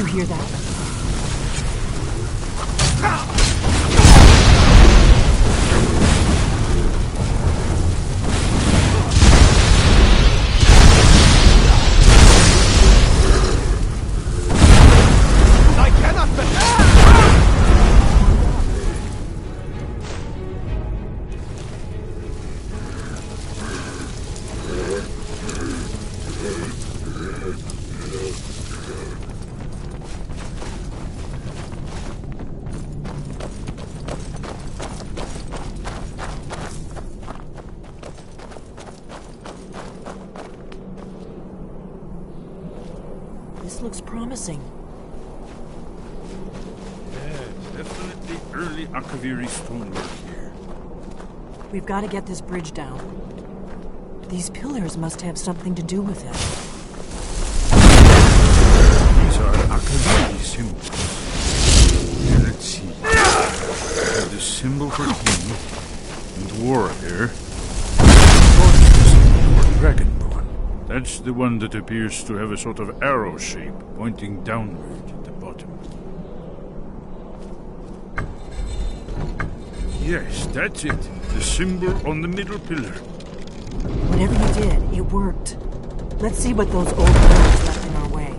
you hear that? I cannot This looks promising. Yes, definitely early Akaviri stonework here. We've got to get this bridge down. These pillars must have something to do with it. These are Akaviri symbols. Here, let's see. The symbol for king and warrior. Or dragonborn. That's the one that appears to have a sort of arrow shape pointing downward at the bottom. Yes, that's it. The symbol on the middle pillar. Whatever you did, it worked. Let's see what those old pillars left in our way.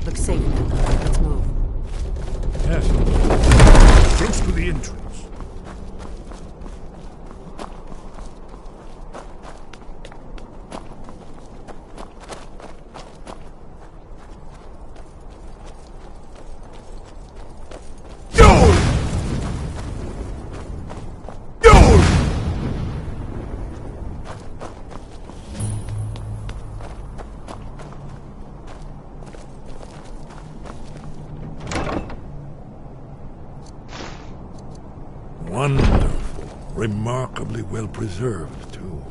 Looks safe now. Let's move. Yes. Close to the entrance. Wonderful. Remarkably well preserved, too.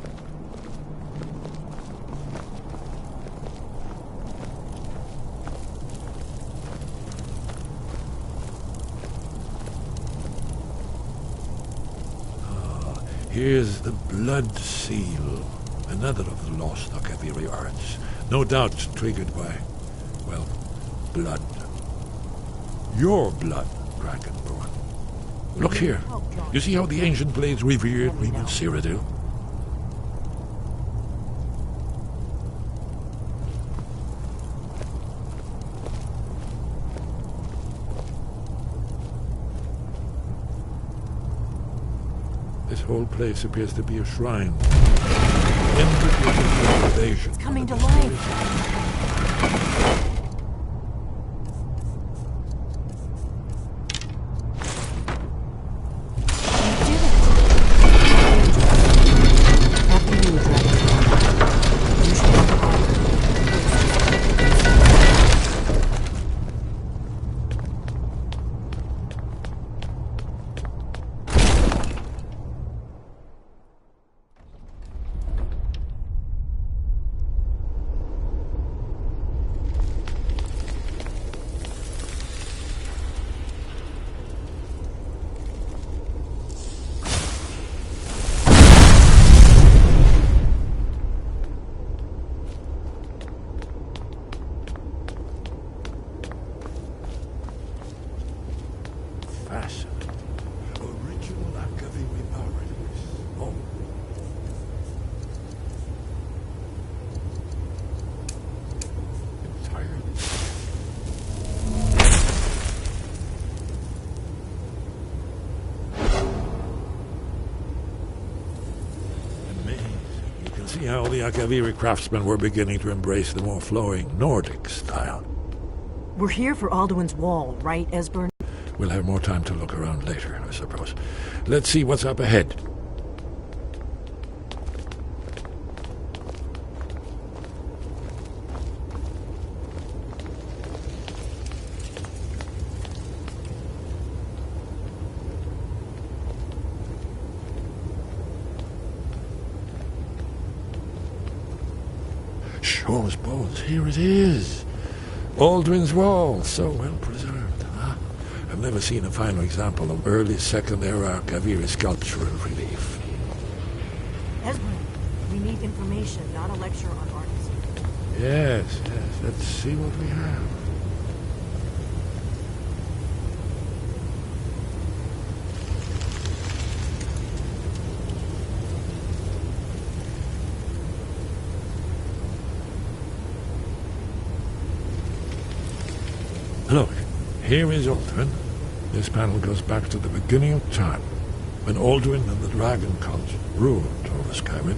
Here's the blood seal, another of the lost Akaviri arts. No doubt triggered by, well, blood. Your blood, Dragonborn. Look here. You see how the ancient blades revered Reman Cyrodiil? This whole place appears to be a shrine. It's coming to life. Original Akaviri power-use. Oh. Entirely. Amazing. You can see how the Akaviri craftsmen were beginning to embrace the more flowing Nordic style. We're here for Alduin's Wall, right, Esbern? We'll have more time to look around later, I suppose. Let's see what's up ahead. Shaw's bones, here it is. Alduin's Wall, so well preserved. I've never seen a finer example of early Second Era Kaviri sculptural relief. Esmond, we need information, not a lecture on artists. Yes. Let's see what we have. Look, here is Alduin. This panel goes back to the beginning of time, when Alduin and the Dragon Cult ruled over Skyrim.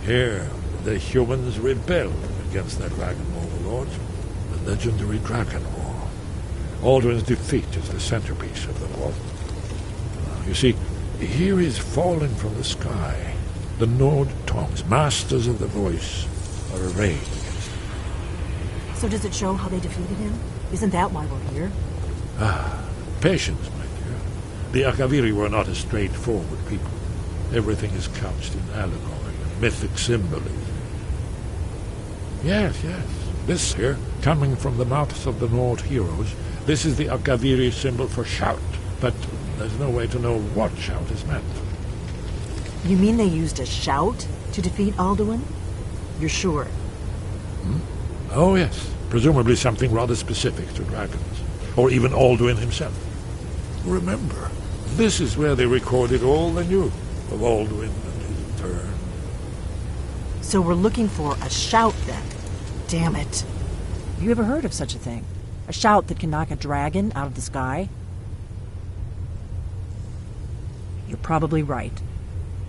Here, the humans rebelled against their dragon overlords, the legendary Dragon War. Alduin's defeat is the centerpiece of the war. You see, here is falling from the sky. The Nord Tongs, masters of the voice, are arrayed. So does it show how they defeated him? Isn't that why we're here? Patience, my dear. The Akaviri were not a straightforward people. Everything is couched in allegory and mythic symbolism. Yes. This here, coming from the mouths of the Nord heroes, this is the Akaviri symbol for shout. But there's no way to know what shout is meant. You mean they used a shout to defeat Alduin? You're sure? Oh, yes. Presumably something rather specific to dragons. Or even Alduin himself. Remember, this is where they recorded all they knew of Alduin and his turn. So we're looking for a shout, then. Damn it. Have you ever heard of such a thing? A shout that can knock a dragon out of the sky? You're probably right.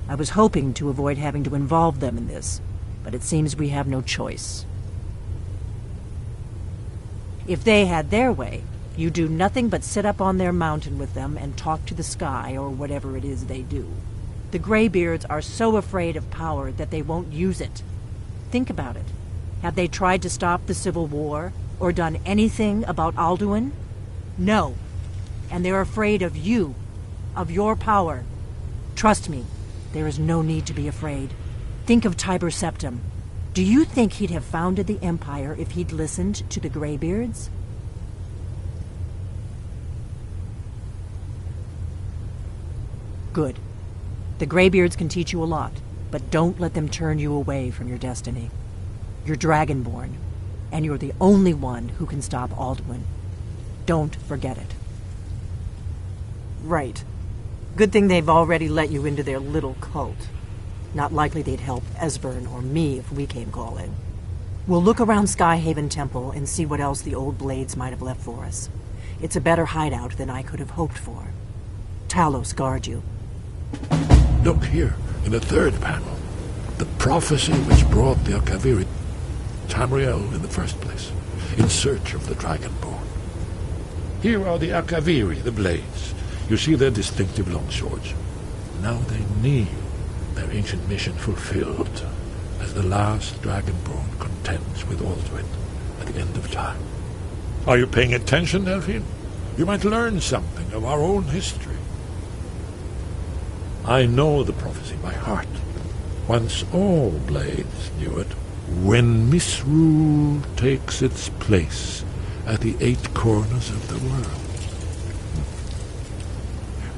I was hoping to avoid having to involve them in this, but it seems we have no choice. If they had their way, you do nothing but sit up on their mountain with them and talk to the sky or whatever it is they do. The Greybeards are so afraid of power that they won't use it. Think about it. Have they tried to stop the Civil War or done anything about Alduin? No. And they're afraid of you, of your power. Trust me, there is no need to be afraid. Think of Tiber Septim. Do you think he'd have founded the Empire if he'd listened to the Greybeards? Good. The Greybeards can teach you a lot, but don't let them turn you away from your destiny. You're Dragonborn, and you're the only one who can stop Alduin. Don't forget it. Right. Good thing they've already let you into their little cult. Not likely they'd help Esbern or me if we came calling. We'll look around Skyhaven Temple and see what else the old blades might have left for us. It's a better hideout than I could have hoped for. Talos guard you. Look here, in the third panel. The prophecy which brought the Akaviri Tamriel in the first place, in search of the Dragonborn. Here are the Akaviri, the blades. You see their distinctive longswords. Now they need their ancient mission fulfilled, as the last Dragonborn contends with Alduin at the end of time. Are you paying attention, Delphine? You might learn something of our own history. I know the prophecy by heart. Once all blades knew it, when misrule takes its place at the 8 corners of the world.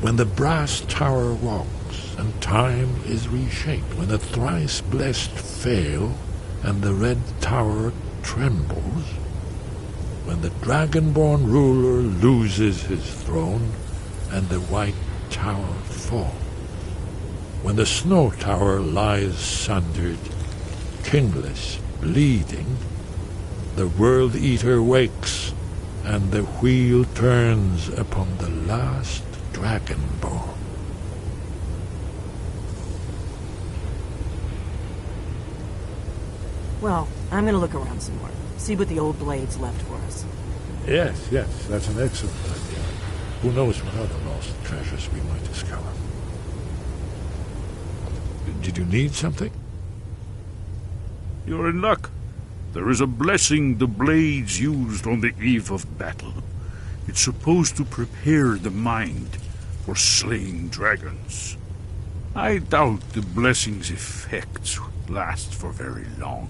When the brass tower walks and time is reshaped, when the thrice blessed fail and the red tower trembles, when the dragonborn ruler loses his throne and the white tower falls, when the snow tower lies sundered, kingless, bleeding, the world eater wakes and the wheel turns upon the last Dragonborn. Well, I'm gonna look around some more. See what the old blades left for us. Yes, that's an excellent idea. Who knows what other lost treasures we might discover. Did you need something? You're in luck. There is a blessing the blades used on the eve of battle. It's supposed to prepare the mind for slaying dragons. I doubt the blessing's effects last for very long.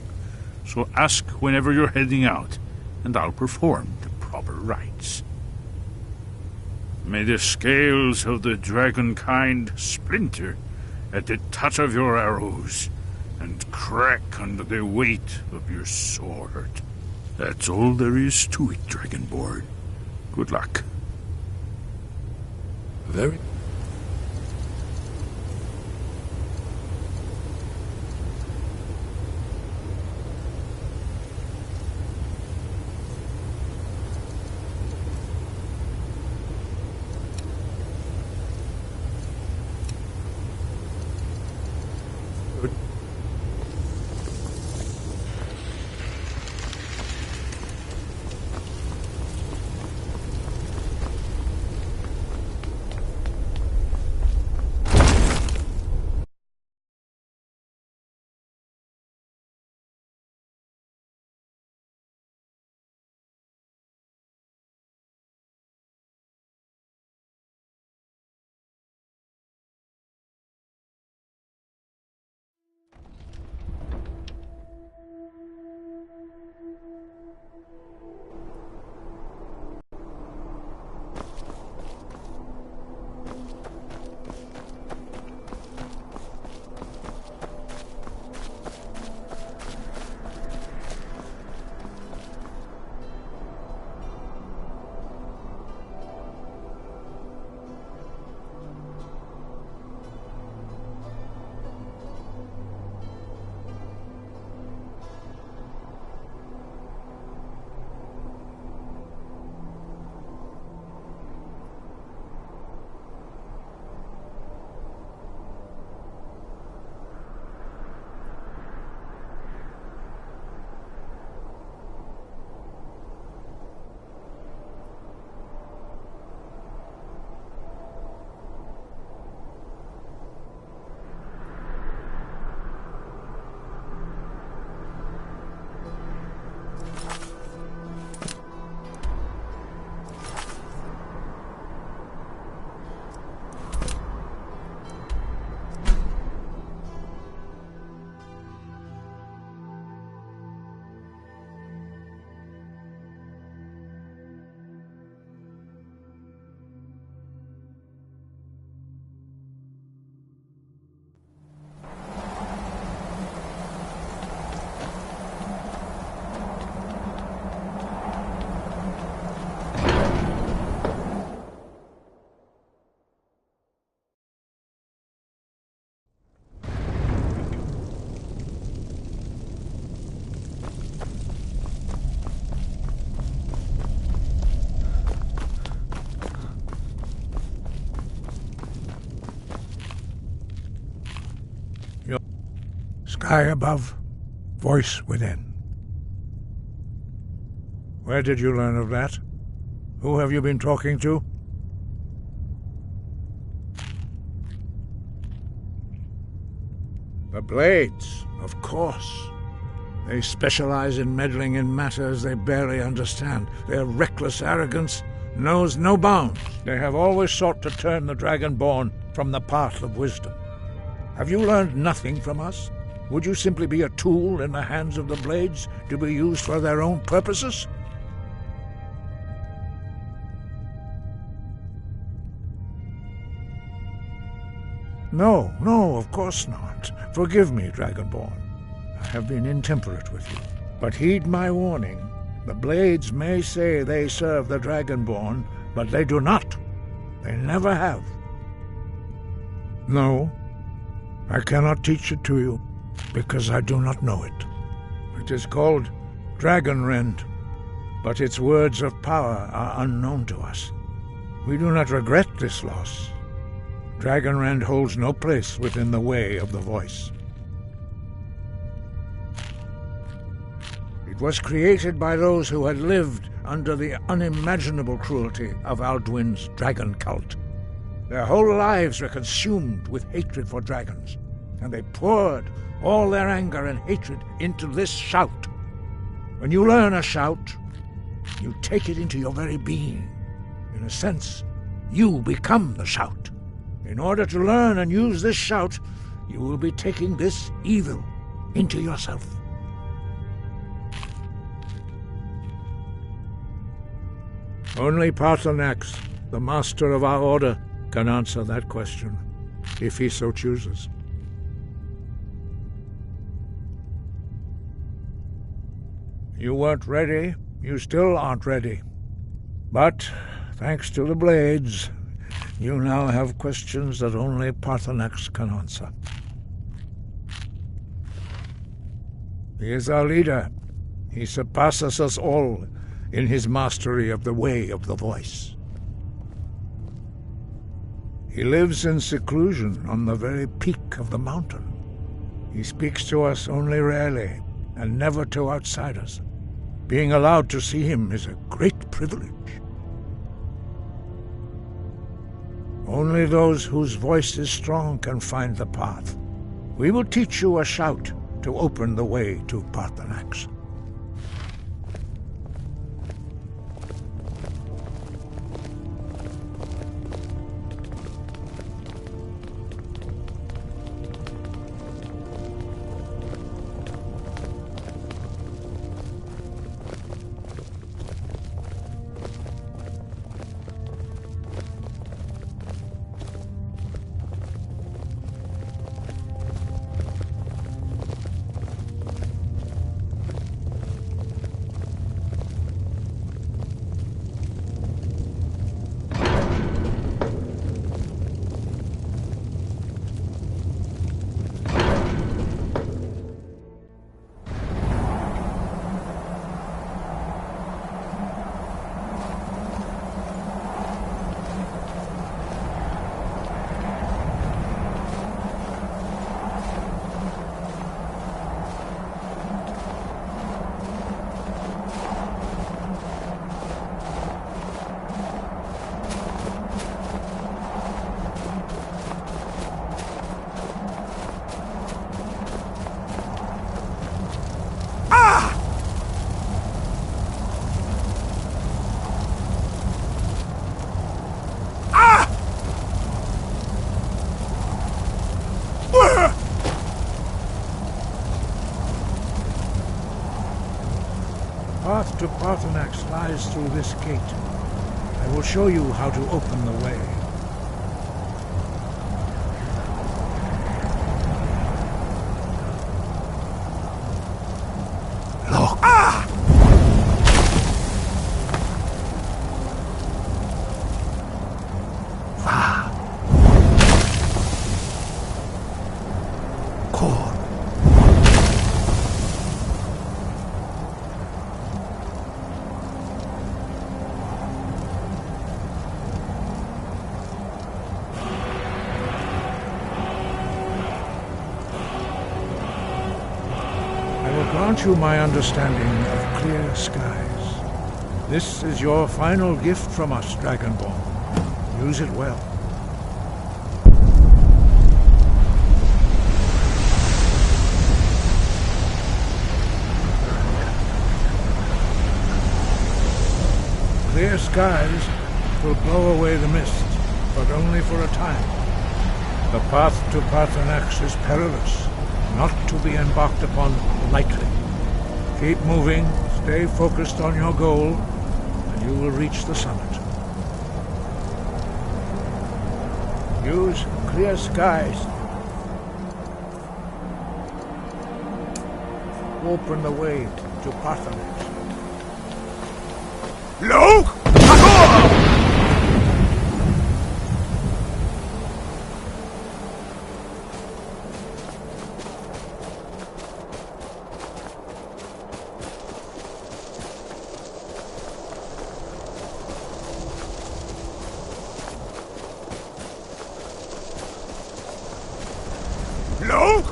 So ask whenever you're heading out, and I'll perform the proper rites. May the scales of the dragon kind splinter at the touch of your arrows and crack under the weight of your sword. That's all there is to it, Dragonborn. Good luck. Very... Sky above, voice within. Where did you learn of that? Who have you been talking to? The Blades, of course. They specialize in meddling in matters they barely understand. Their reckless arrogance knows no bounds. They have always sought to turn the Dragonborn from the path of wisdom. Have you learned nothing from us? Would you simply be a tool in the hands of the Blades to be used for their own purposes? No, of course not. Forgive me, Dragonborn. I have been intemperate with you. But heed my warning. The Blades may say they serve the Dragonborn, but they do not. They never have. No, I cannot teach it to you, because I do not know it. It is called Dragonrend, but its words of power are unknown to us. We do not regret this loss. Dragonrend holds no place within the way of the voice. It was created by those who had lived under the unimaginable cruelty of Alduin's dragon cult. Their whole lives were consumed with hatred for dragons, and they poured all their anger and hatred into this shout. When you learn a shout, you take it into your very being. In a sense, you become the shout. In order to learn and use this shout, you will be taking this evil into yourself. Only Paarthurnax The master of our order can answer that question, if he so chooses. You weren't ready. You still aren't ready. But, thanks to the blades, you now have questions that only Paarthurnax can answer. He is our leader. He surpasses us all in his mastery of the way of the voice. He lives in seclusion on the very peak of the mountain. He speaks to us only rarely, and never to outsiders. Being allowed to see him is a great privilege. Only those whose voice is strong can find the path. We will teach you a shout to open the way to Paarthurnax. Path to Paarthurnax lies through this gate. I will show you how to open the way. Look! Ah! Va! Kor! Grant you my understanding of clear skies. This is your final gift from us, Dragonborn. Use it well. Clear skies will blow away the mist, but only for a time. The path to Paarthurnax is perilous, not to be embarked upon lightly. Keep moving, stay focused on your goal, and you will reach the summit. Use clear skies. Open the way to Paarthurnax. Look! Look!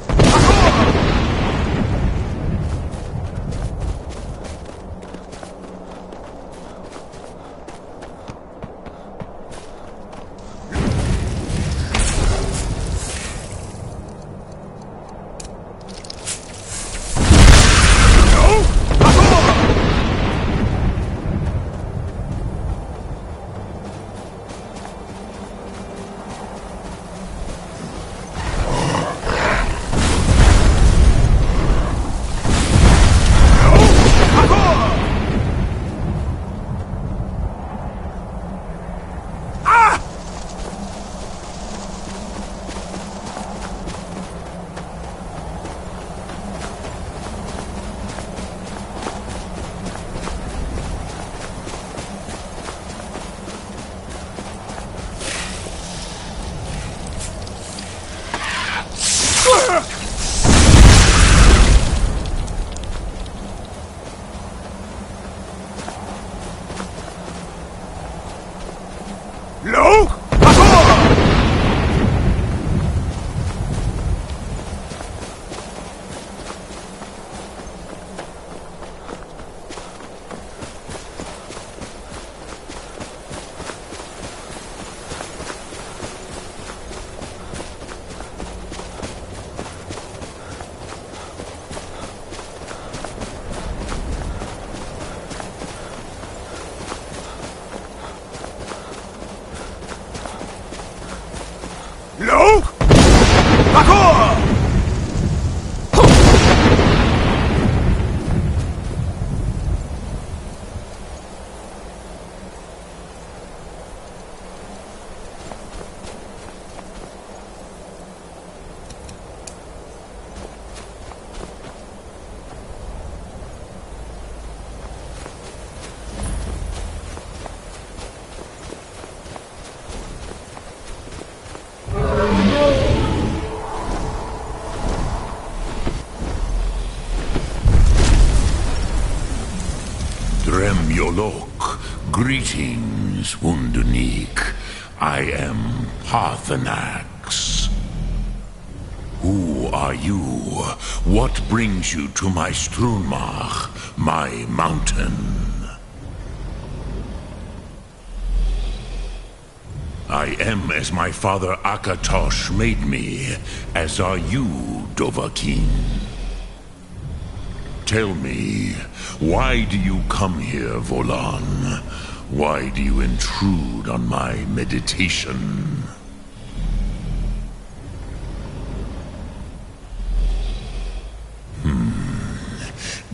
Look! Bator! Look! Bator! Dremyolok, greetings, Wundunik. I am Parthenax. Who are you? What brings you to my Strunmach, my mountain? I am as my father Akatosh made me, as are you, Dovahkiin. Tell me, why do you come here, Volan? Why do you intrude on my meditation?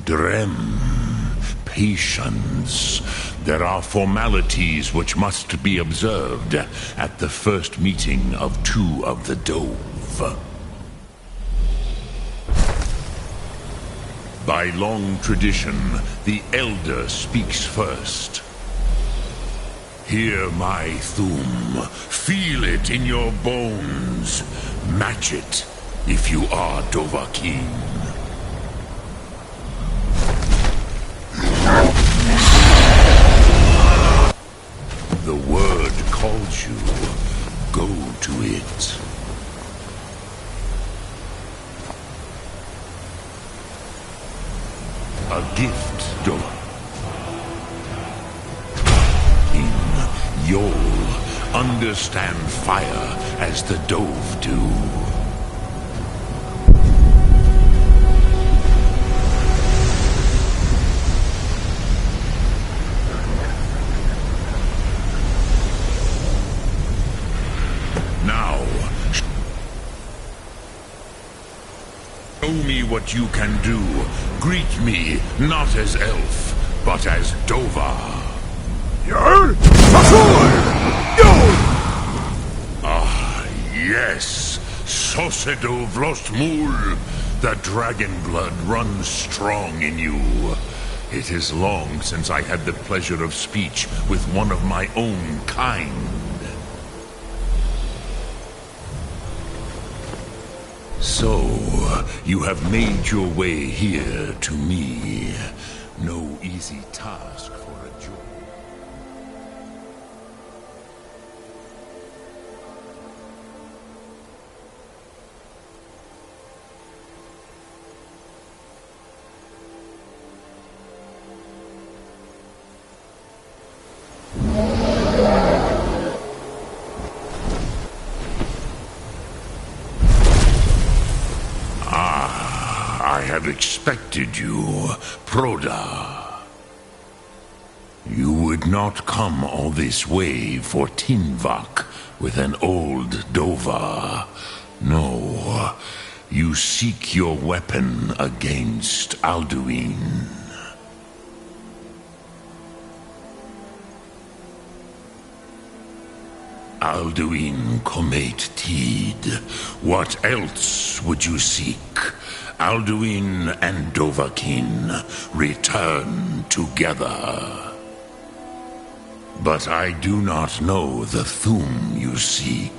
Drem, patience. There are formalities which must be observed at the first meeting of two of the Dove. By long tradition, the Elder speaks first. Hear my Thum. Feel it in your bones. Match it if you are Dovahkiin. The word calls you. Go to it. A gift, You'll understand fire as the Dove do. Now, show me what you can do. Greet me not as elf, but as Dova. Yerl! Bator! Yo! Ah, yes. Sosedo Vlostmul. The dragon blood runs strong in you. It is long since I had the pleasure of speech with one of my own kind. So, you have made your way here to me. No easy task for a joy. I have expected you, Proda. You would not come all this way for Tinvak with an old Dova. No, you seek your weapon against Alduin. Alduin Comate Tid. What else would you seek? Alduin and Dovahkiin return together. But I do not know the Thum you seek.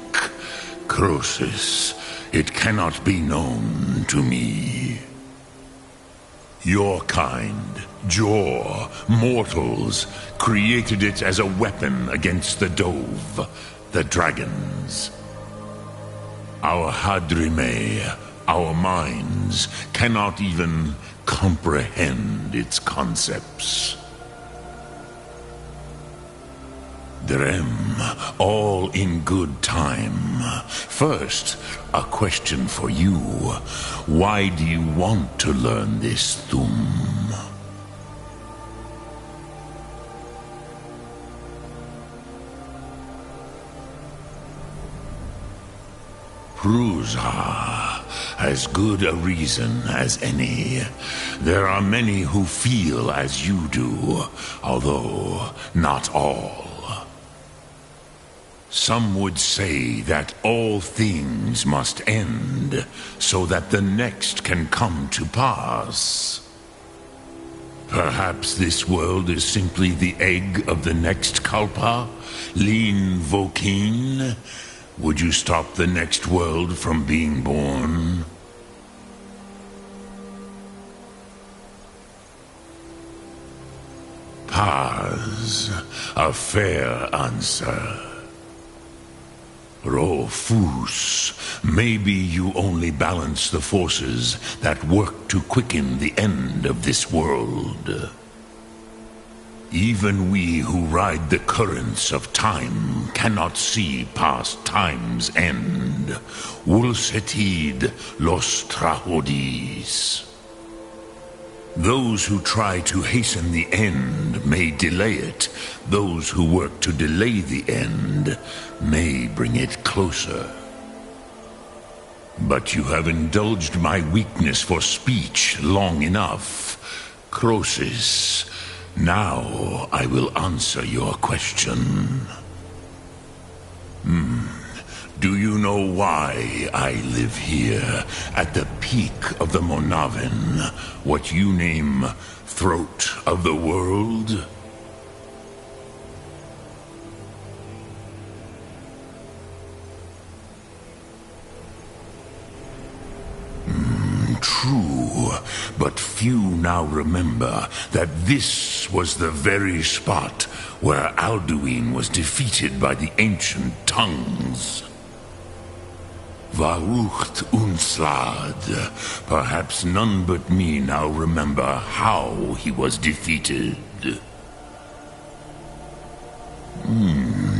Croesus, it cannot be known to me. Your kind, Jor, mortals, created it as a weapon against the Dove, the dragons. Our Hadrime, our minds, cannot even comprehend its concepts. Drem, all in good time. First, a question for you. Why do you want to learn this, Thum? Prusa, as good a reason as any. There are many who feel as you do, although not all. Some would say that all things must end, so that the next can come to pass. Perhaps this world is simply the egg of the next Kalpa, Lin Vokin. Would you stop the next world from being born? Paz, a fair answer. Rofus, maybe you only balance the forces that work to quicken the end of this world. Even we who ride the currents of time cannot see past time's end. Wulsetid los trahodis. Those who try to hasten the end may delay it. Those who work to delay the end may bring it closer. But you have indulged my weakness for speech long enough. Croesus, now I will answer your question. Do you know why I live here, at the peak of the Monavin, what you name throat of the world? True, but few now remember that this was the very spot where Alduin was defeated by the ancient tongues. Varucht Unslad. Perhaps none but me now remember how he was defeated.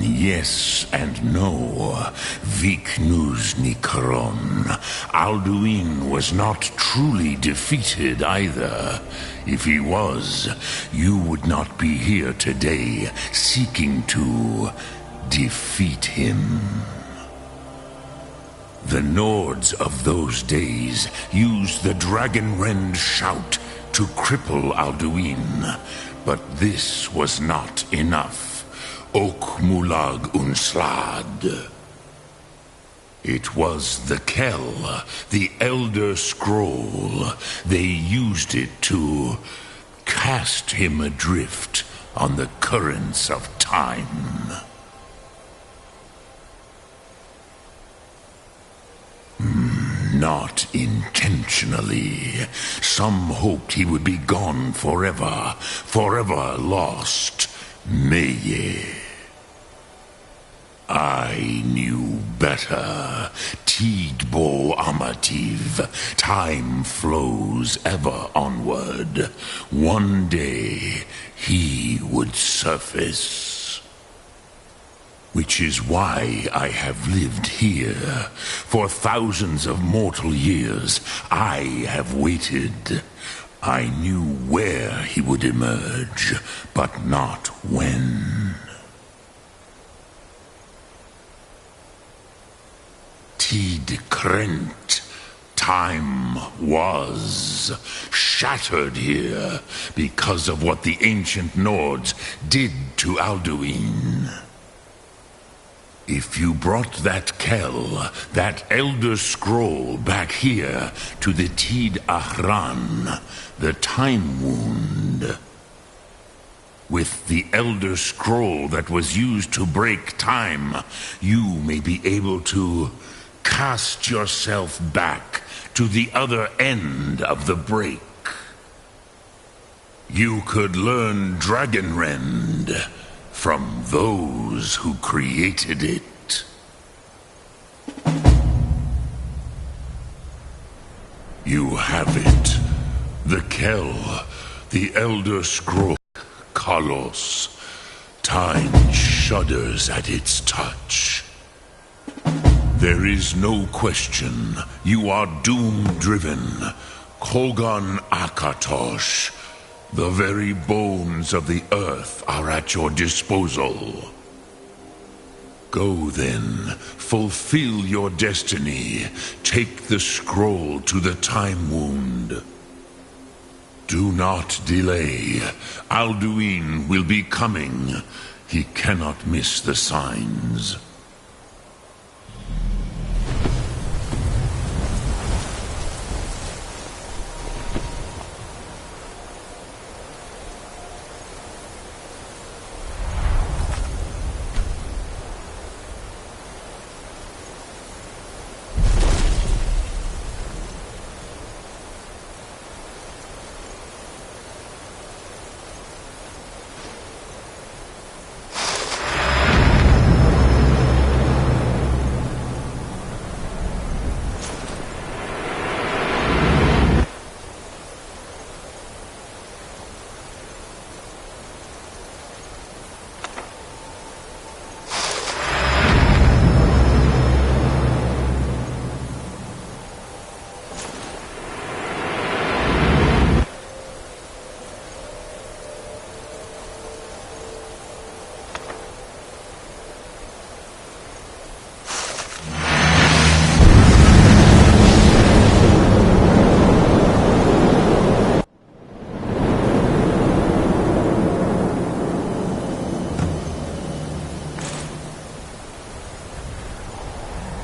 Yes and no. Viknus Nikron. Alduin was not truly defeated either. If he was, you would not be here today seeking to defeat him. The Nords of those days used the Dragonrend shout to cripple Alduin, but this was not enough. Ok Mulag Unslad. It was the Kell, the Elder Scroll. They used it to cast him adrift on the currents of time. Not intentionally. Some hoped he would be gone forever, forever lost. Meye. I knew better. Tidbo Amativ. Time flows ever onward. One day he would surface. Which is why I have lived here. For thousands of mortal years, I have waited. I knew where he would emerge, but not when. Tid Krent. Time was shattered here because of what the ancient Nords did to Alduin. If you brought that Kell, that Elder Scroll back here to the Tid Ahran, the Time Wound, with the Elder Scroll that was used to break time, you may be able to cast yourself back to the other end of the break. You could learn Dragonrend from those who created it. You have it. The Kell, the Elder Scroll, Kalos. Time shudders at its touch. There is no question. You are doom-driven. Kogan Akatosh. The very bones of the earth are at your disposal. Go then, fulfill your destiny. Take the scroll to the Time Wound. Do not delay. Alduin will be coming. He cannot miss the signs.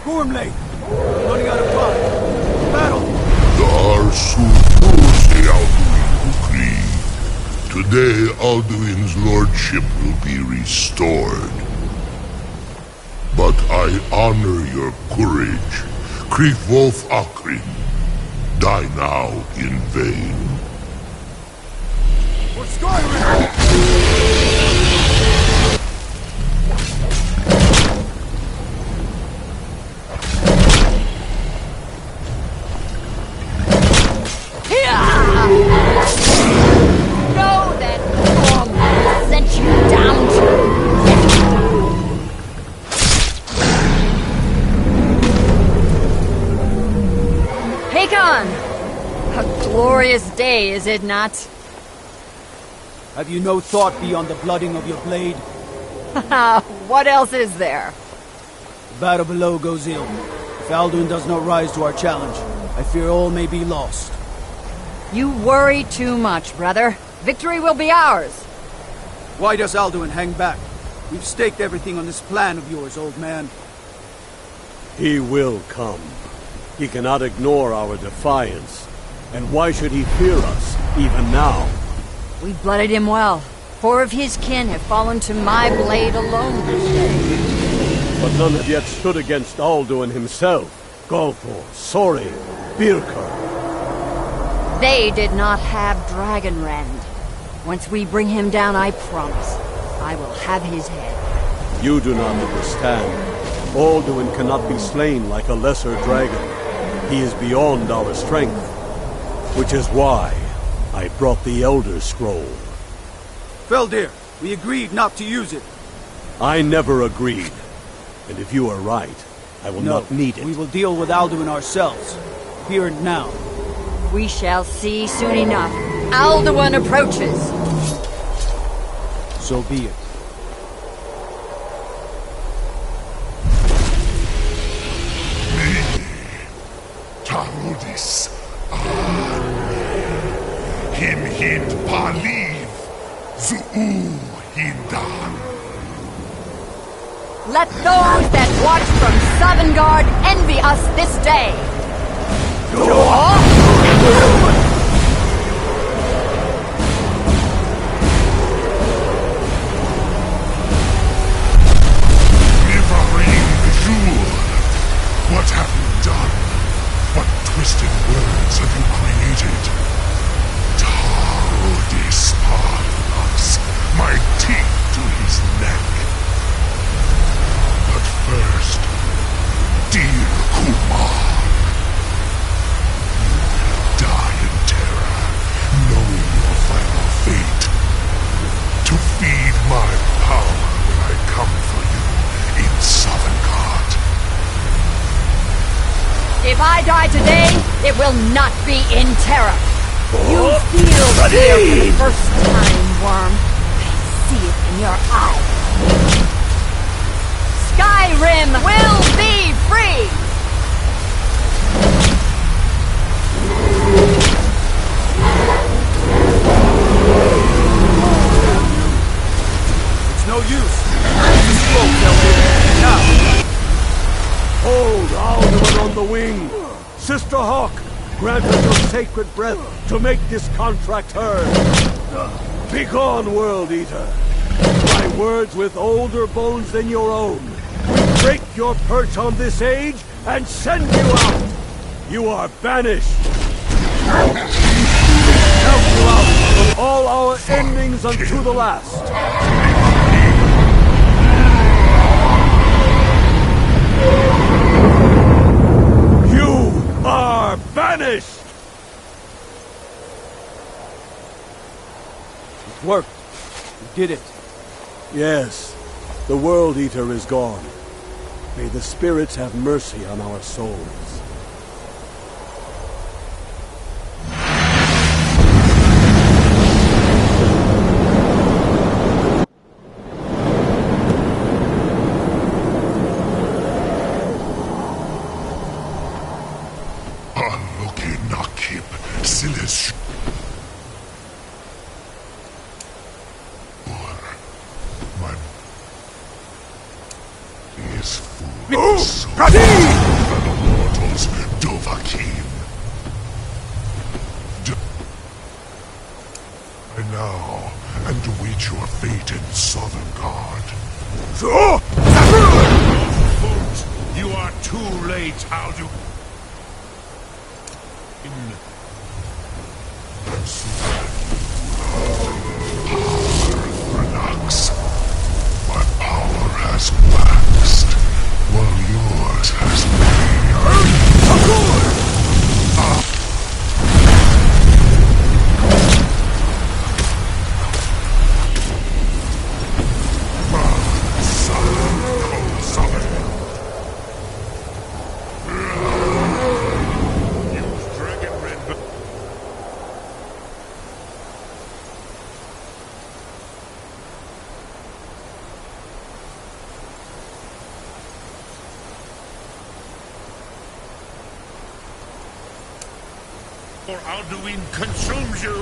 Gormley! Running out of time. Battle! Today, Alduin's lordship will be restored. But I honor your courage. Krief Wolf Akrin. Die now in vain. For Skyrim! Know that Gorm sent you down to... Hakon! A glorious day, is it not? Have you no thought beyond the blooding of your blade? What else is there? The battle below goes ill. If Alduin does not rise to our challenge, I fear all may be lost. You worry too much, brother. Victory will be ours. Why does Alduin hang back? We've staked everything on this plan of yours, old man. He will come. He cannot ignore our defiance. And why should he fear us, even now? We blooded him well. 4 of his kin have fallen to my blade alone this day. But none have yet stood against Alduin himself. Golthor, Sori, Birkir. They did not have Dragonrend. Once we bring him down, I promise, I will have his head. You do not understand. Alduin cannot be slain like a lesser dragon. He is beyond our strength. Which is why I brought the Elder Scroll. Feldir, we agreed not to use it. I never agreed. And if you are right, I will not need it. We will deal with Alduin ourselves. Here and now. We shall see soon enough. Alduin approaches. So be it. Tarudis. Him hid Paliv. Zuu Hindan. Let those that watch from Sovngarde envy us this day. What have you done? What twisted words have you created? Tarudis. If I die today, it will not be in terror. You feel fear for the first time, Worm. I see it in your eyes. Skyrim will be free! It's no use. The smoke they'll hit. Now. Hold Alderman on the wing. Sister Hawk, grant us your sacred breath to make this contract heard. Begone, World Eater. My words with older bones than your own. We break your perch on this age and send you out. You are banished. Count you out from all our endings unto the last. You are banished! It worked. We did it. Yes, the World Eater is gone. May the spirits have mercy on our souls. Now, and await your fate in Southern Guard. You are too late, Aldu. Relax. My power has waxed, while yours has waned. Or Alduin consumes you!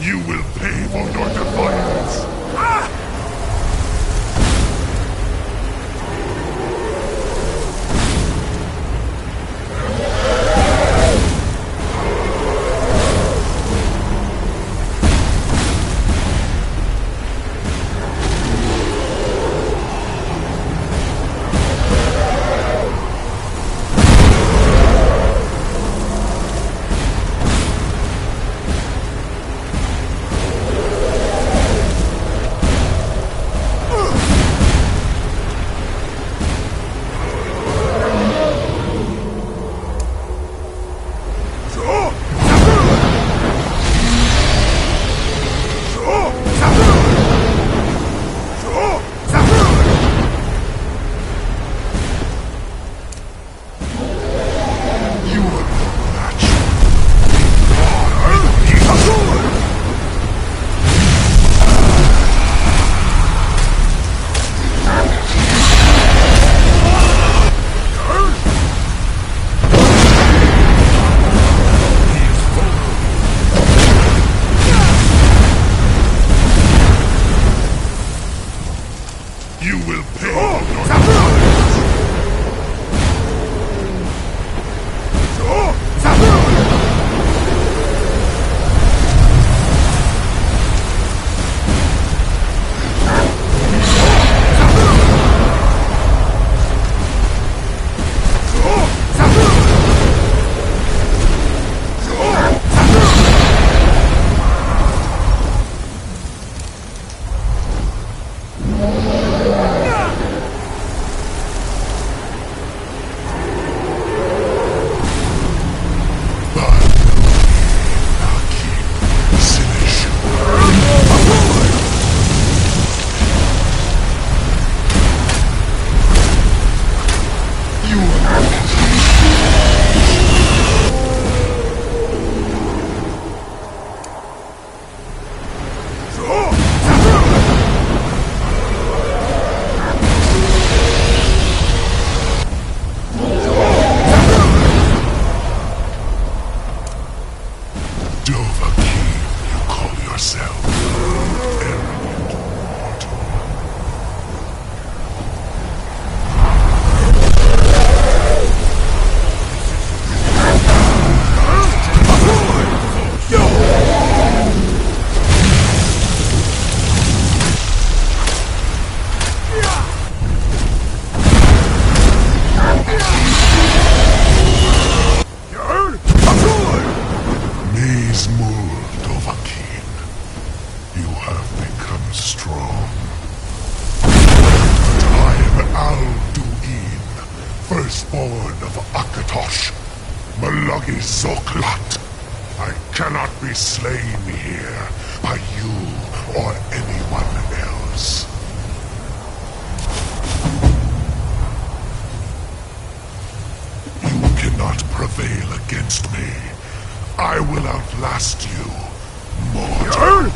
You will pay for your defiance! You will pay for your defiance! strong. But I am Alduin, firstborn of Akatosh, Malagi Zoklat. I cannot be slain here by you or anyone else. You cannot prevail against me. I will outlast you, mortal.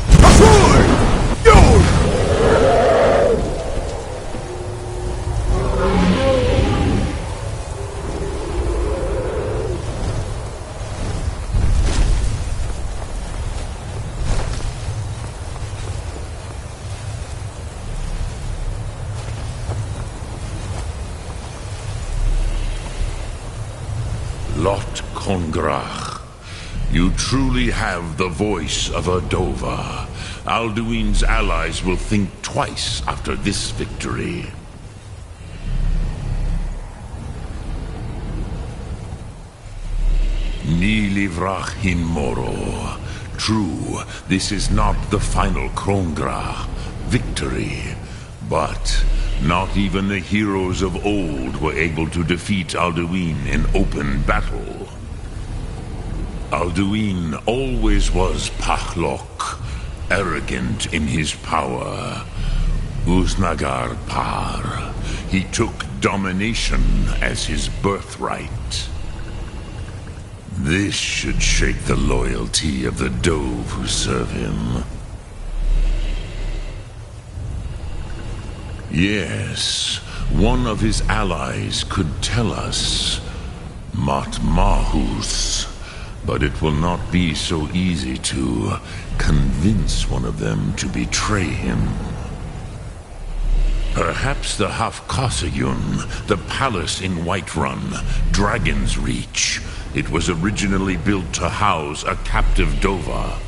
Lot Kongrach, you truly have the voice of a Dova. Alduin's allies will think twice after this victory. Ni livrach hin moro. True, this is not the final Kongrach victory, but not even the heroes of old were able to defeat Alduin in open battle. Alduin always was Pahlok, arrogant in his power. Uznagar Par. He took domination as his birthright. This should shake the loyalty of the Dove who serve him. Yes, one of his allies could tell us. Matmahus. But it will not be so easy to convince one of them to betray him. Perhaps the Hafkasayun, the palace in Whiterun, Dragon's Reach. It was originally built to house a captive Dova.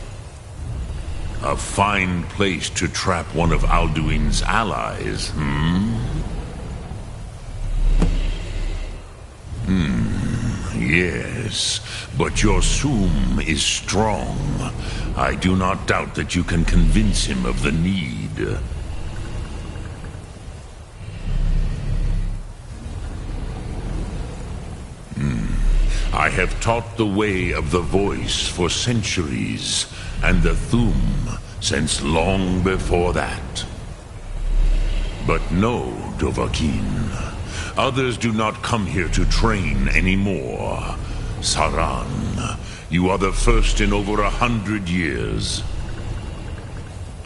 A fine place to trap one of Alduin's allies, Yes, but your Sum is strong. I do not doubt that you can convince him of the need. I have taught the way of the voice for centuries, and the Thum since long before that. But no, Dovahkiin. Others do not come here to train anymore. Saran, you are the first in over 100 years.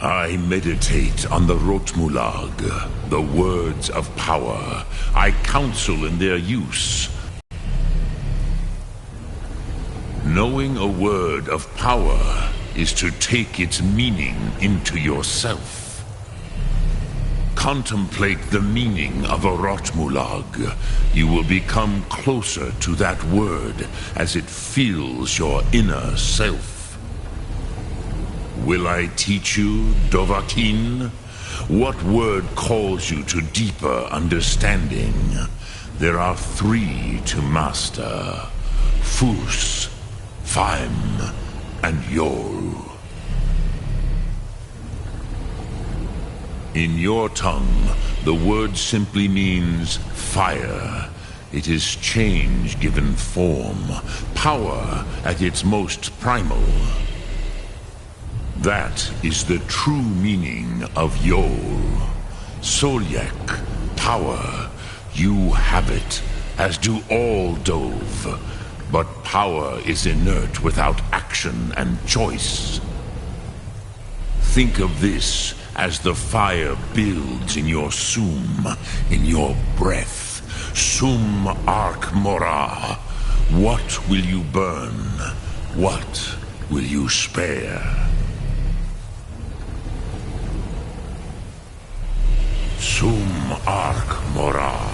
I meditate on the Rotmulag, the words of power. I counsel in their use. Knowing a word of power is to take its meaning into yourself. Contemplate the meaning of a Rotmulag. You will become closer to that word as it fills your inner self. Will I teach you, Dovahkiin? What word calls you to deeper understanding? There are 3 to master. Fus, Faim, and Yol. In your tongue, the word simply means fire. It is change given form, power at its most primal. That is the true meaning of Yol. Solyek, power. You have it, as do all Dove. But power is inert without action and choice. Think of this as the fire builds in your Sum, in your breath. Sum Ark Mora. What will you burn? What will you spare? Sum Ark Mora.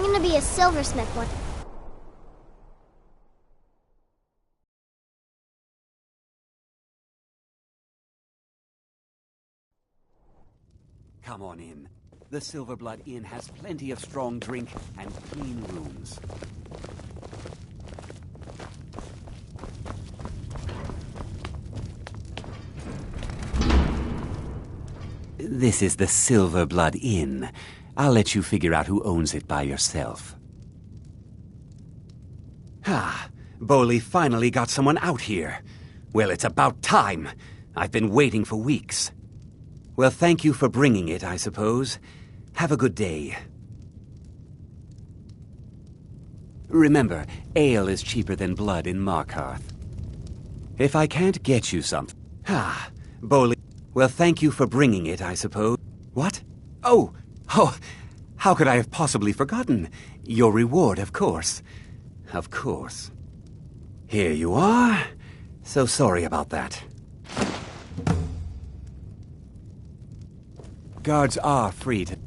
gonna be a silversmith one. Come on in. The Silverblood Inn has plenty of strong drink and clean rooms. This is the Silverblood Inn. I'll let you figure out who owns it by yourself. Ah, Boley finally got someone out here. Well, it's about time. I've been waiting for weeks. Well, thank you for bringing it, I suppose. Have a good day. Remember, ale is cheaper than blood in Markarth. If I can't get you something... Ah, Boley... Well, thank you for bringing it, I suppose. What? Oh, how could I have possibly forgotten? Your reward, of course. Of course. Here you are. So sorry about that. Guards are free to...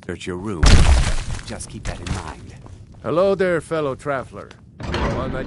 search your room. Just keep that in mind. Hello there, fellow traveler. One that...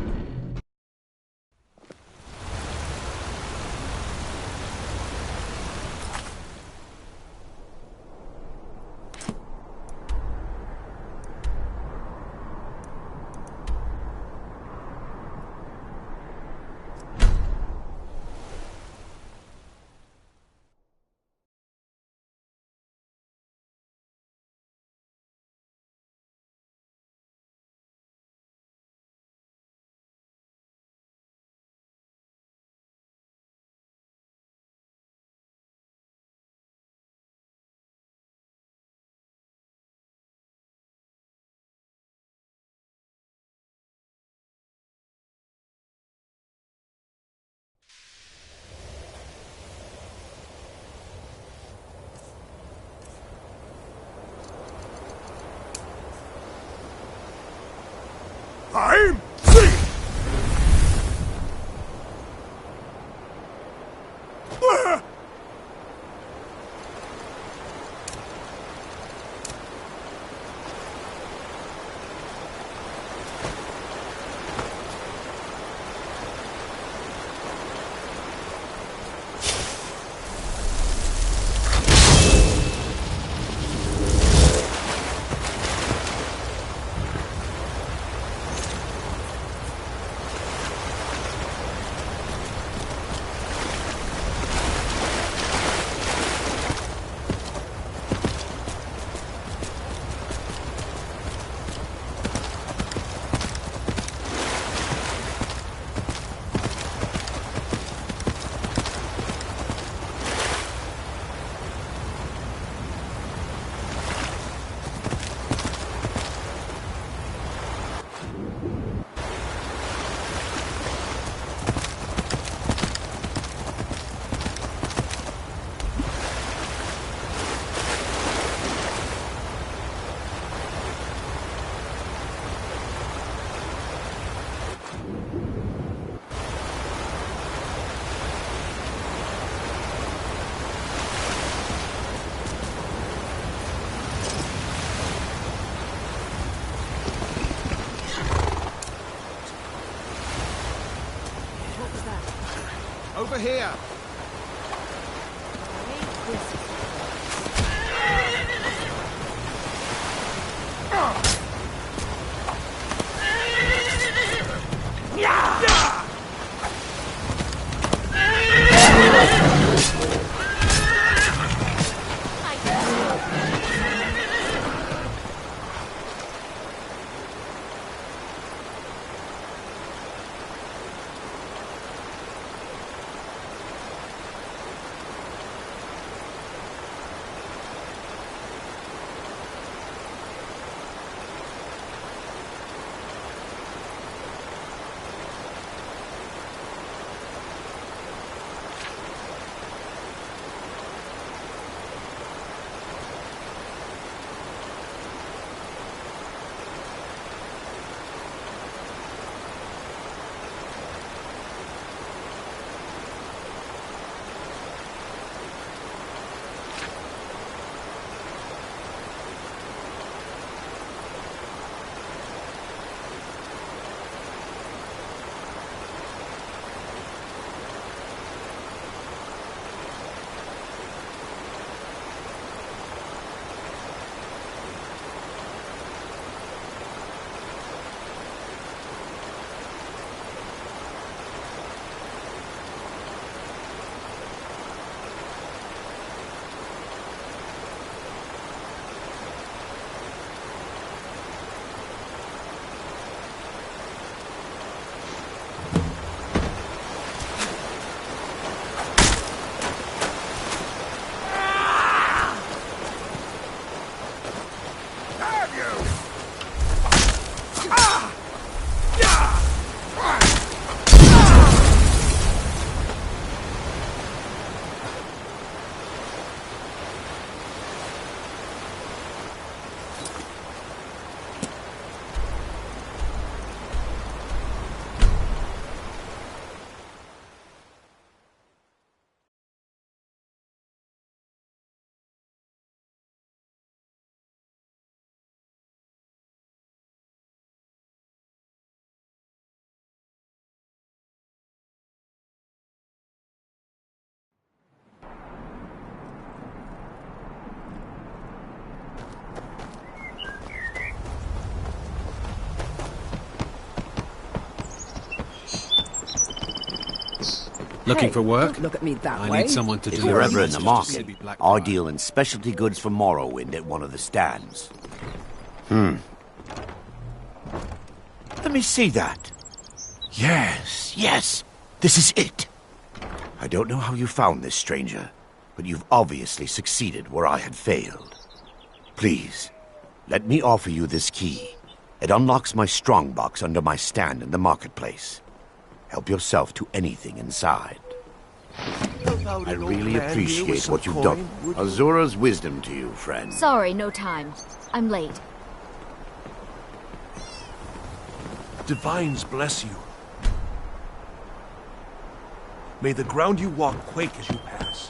I'm free! Over here! Looking for work? Don't look at me that I way. need someone to If do you're the ever in the research. market, I'll deal in specialty goods for Morrowind at one of the stands. Let me see that. Yes. This is it. I don't know how you found this, stranger, but you've obviously succeeded where I had failed. Please, let me offer you this key. It unlocks my strongbox under my stand in the marketplace. Help yourself to anything inside. I really appreciate what you've done. Azura's wisdom to you, friend. Sorry, no time. I'm late. Divines bless you. May the ground you walk quake as you pass.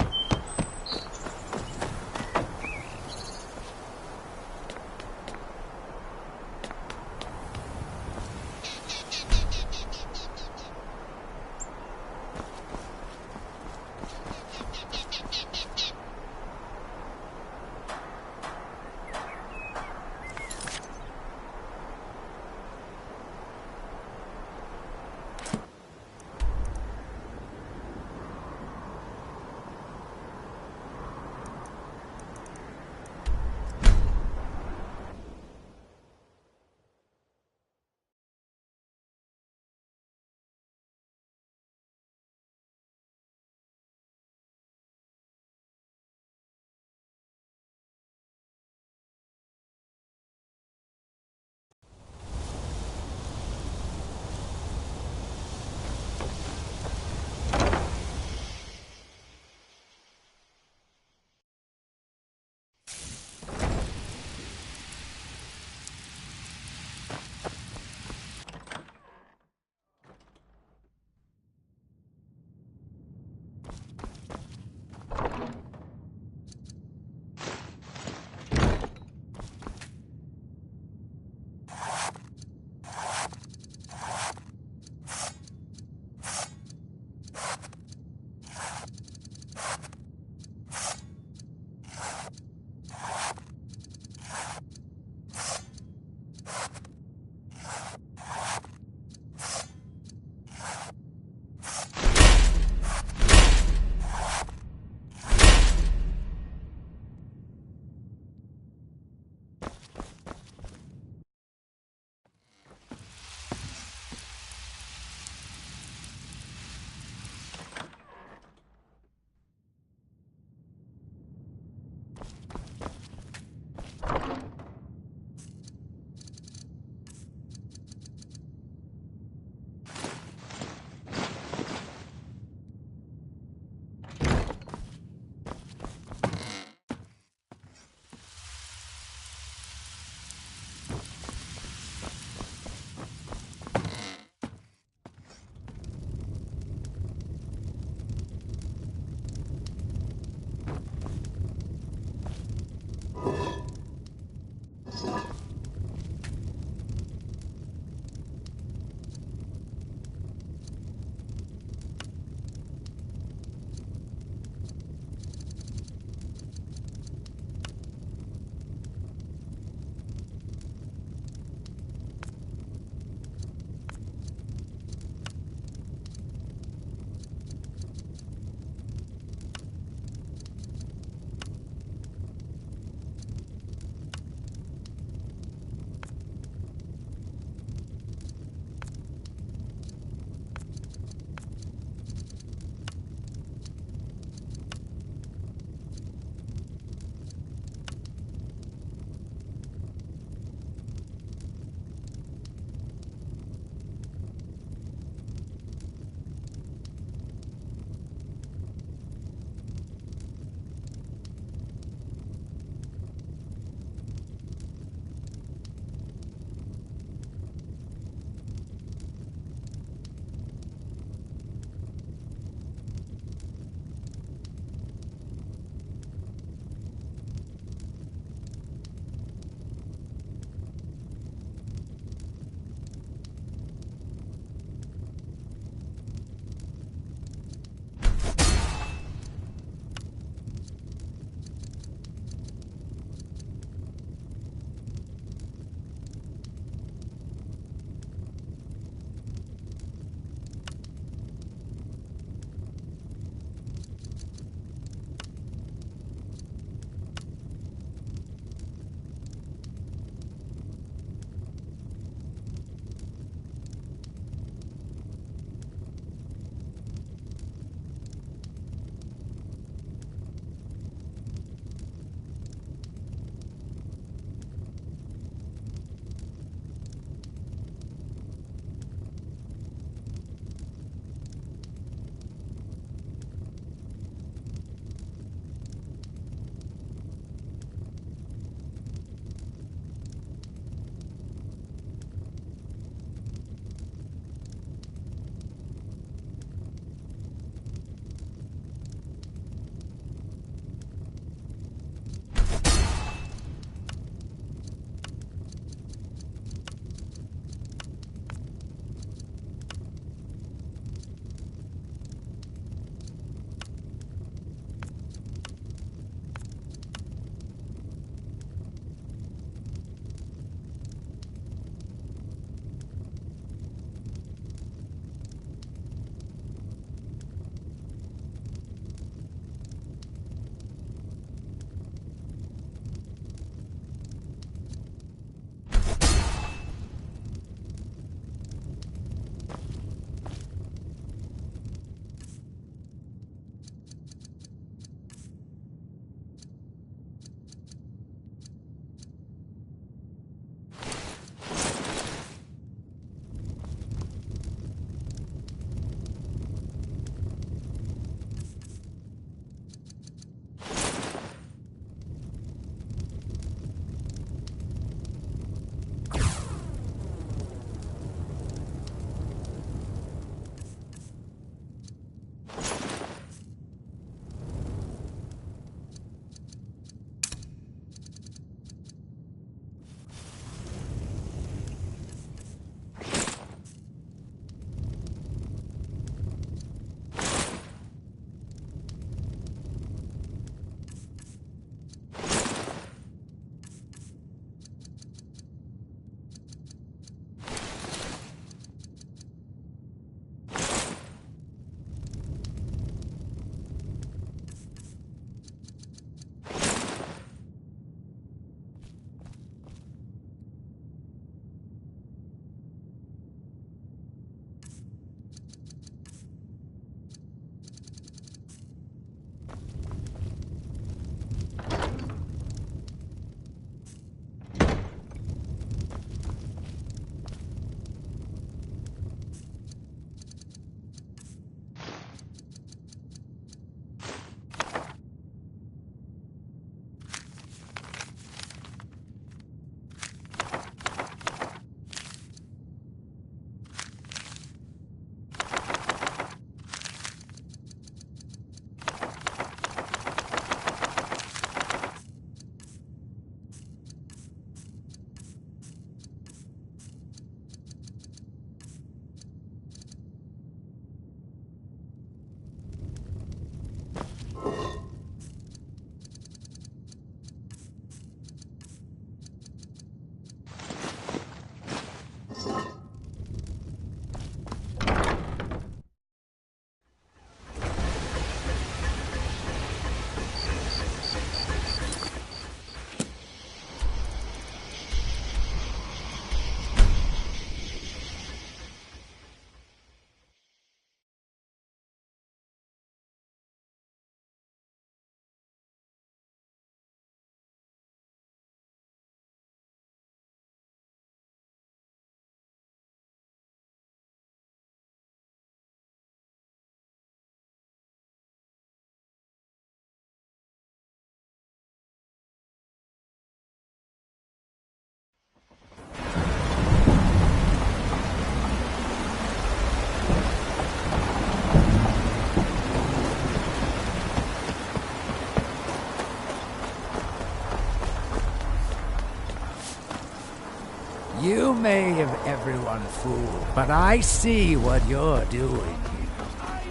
may have everyone fooled, but I see what you're doing.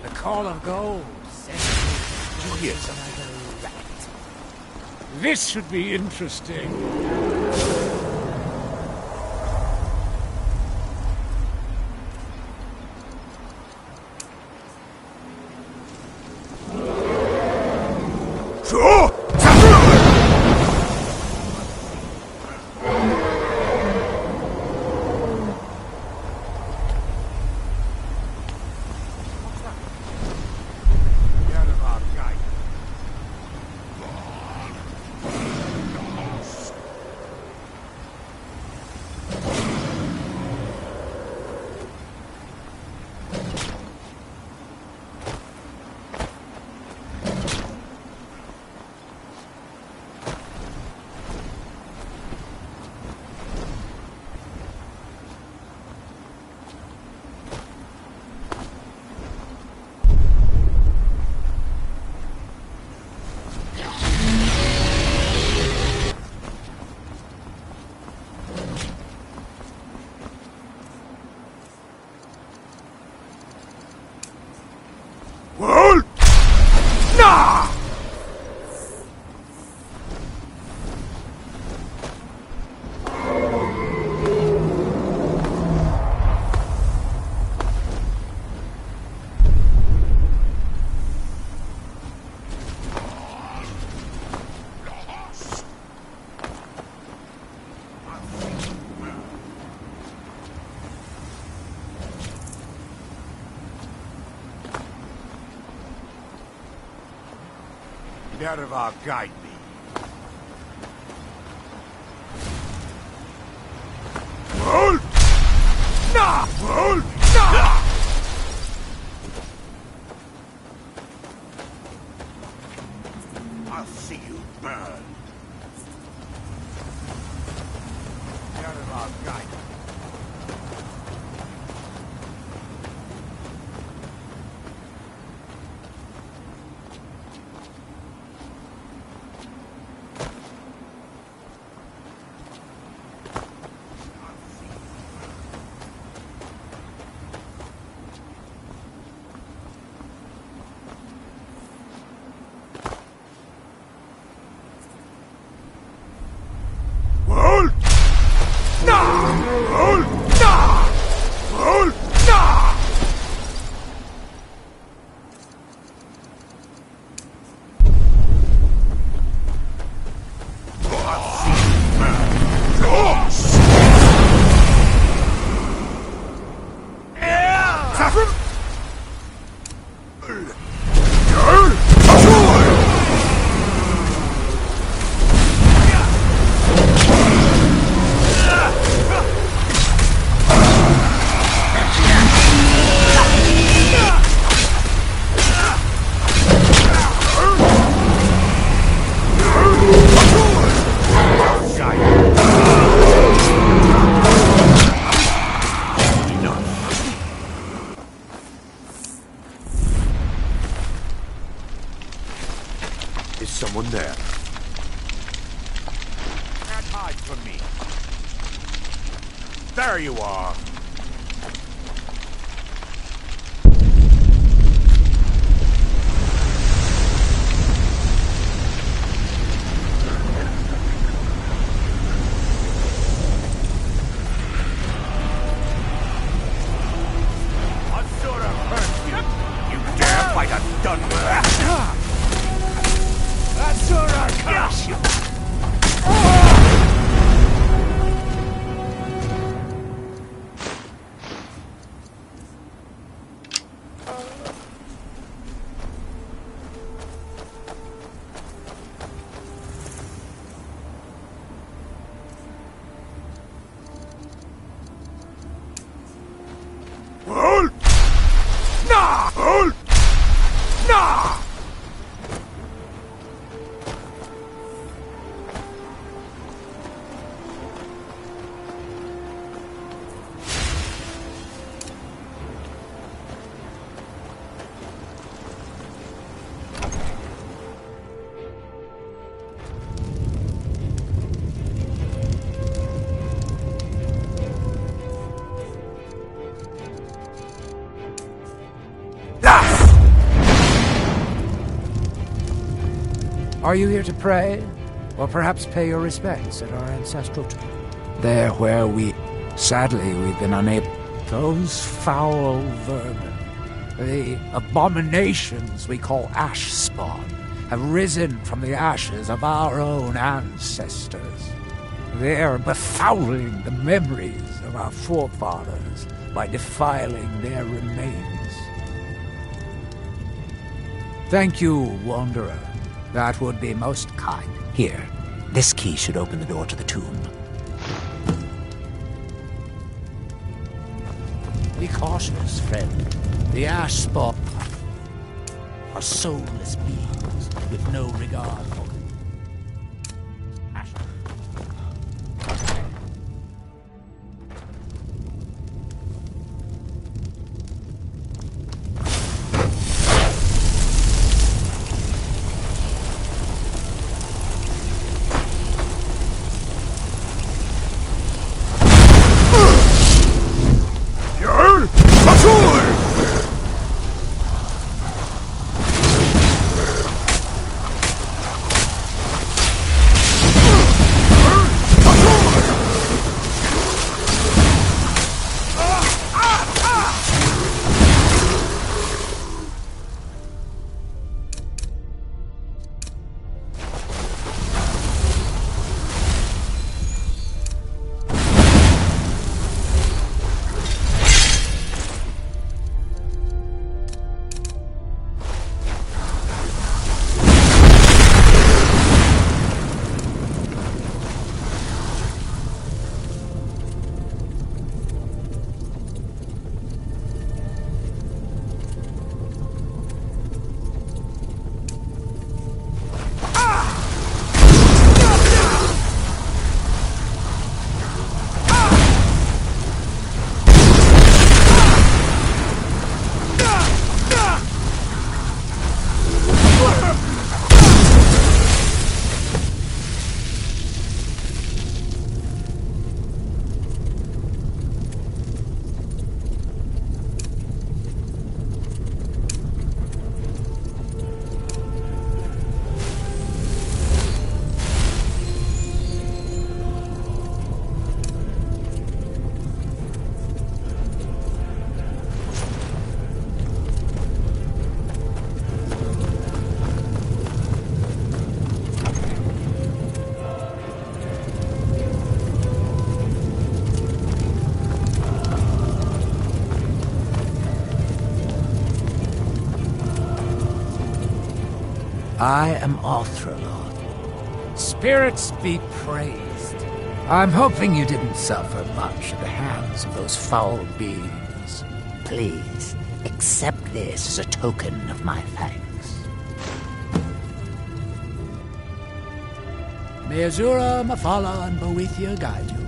The Call of Gold sends you Hear to something? another rat. This should be interesting. Nerva, guide me. I'll see you burn. Nerva, guide me. Is someone there? Can't hide from me. There you are. I sort of hurt you. You dare fight a Dunmer? That's your curse, you. Are you here to pray? Or perhaps pay your respects at our ancestral tomb? There where sadly, we've been unable... Those foul vermin, the abominations we call ash spawn, have risen from the ashes of our own ancestors. They're befouling the memories of our forefathers by defiling their remains. Thank you, Wanderer. That would be most kind. Here, this key should open the door to the tomb. Be cautious, friend. The ash spawn are soulless beings with no regard for ash. I am Arthralon. Spirits be praised. I'm hoping you didn't suffer much at the hands of those foul beings. Please, accept this as a token of my thanks. May Azura, Mafala, and Boethia guide you.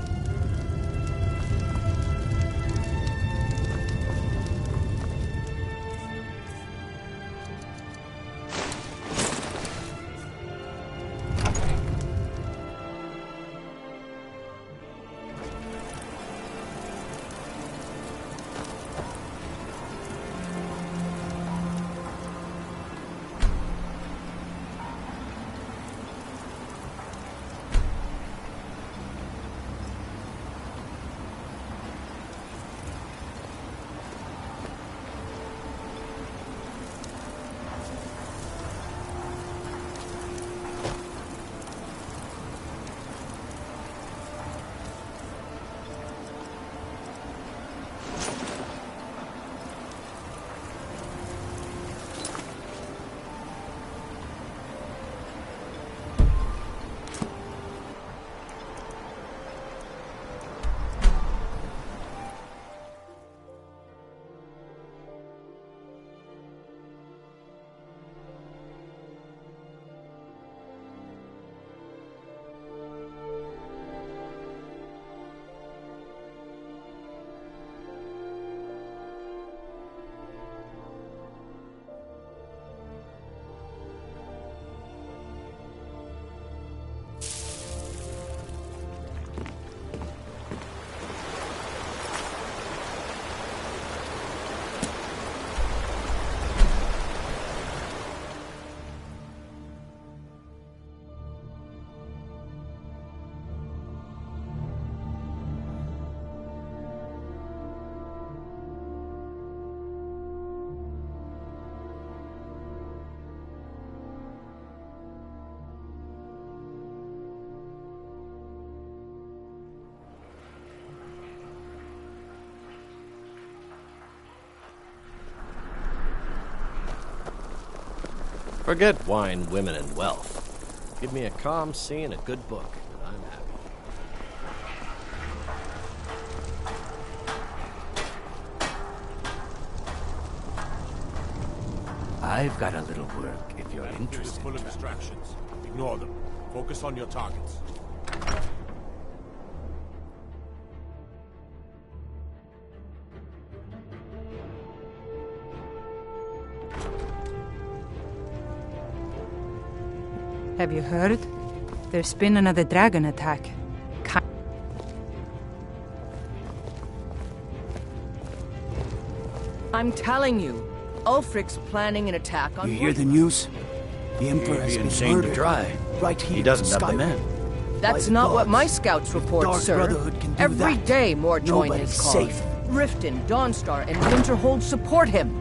Forget wine, women, and wealth. Give me a calm sea and a good book, and I'm happy. I've got a little work if you're It's interested. full of distractions. Ignore them. Focus on your targets. Have you heard? There's been another dragon attack. I'm telling you, Ulfric's planning an attack on... You hear the news? The Emperor has been insane to murdered. try. Right here. He doesn't have the Sky. men. That's By not the what my gods. scouts report, Dark sir. Brotherhood can do Every that. day more join Nobody's his cause. safe. Riften, Dawnstar, and Winterhold support him.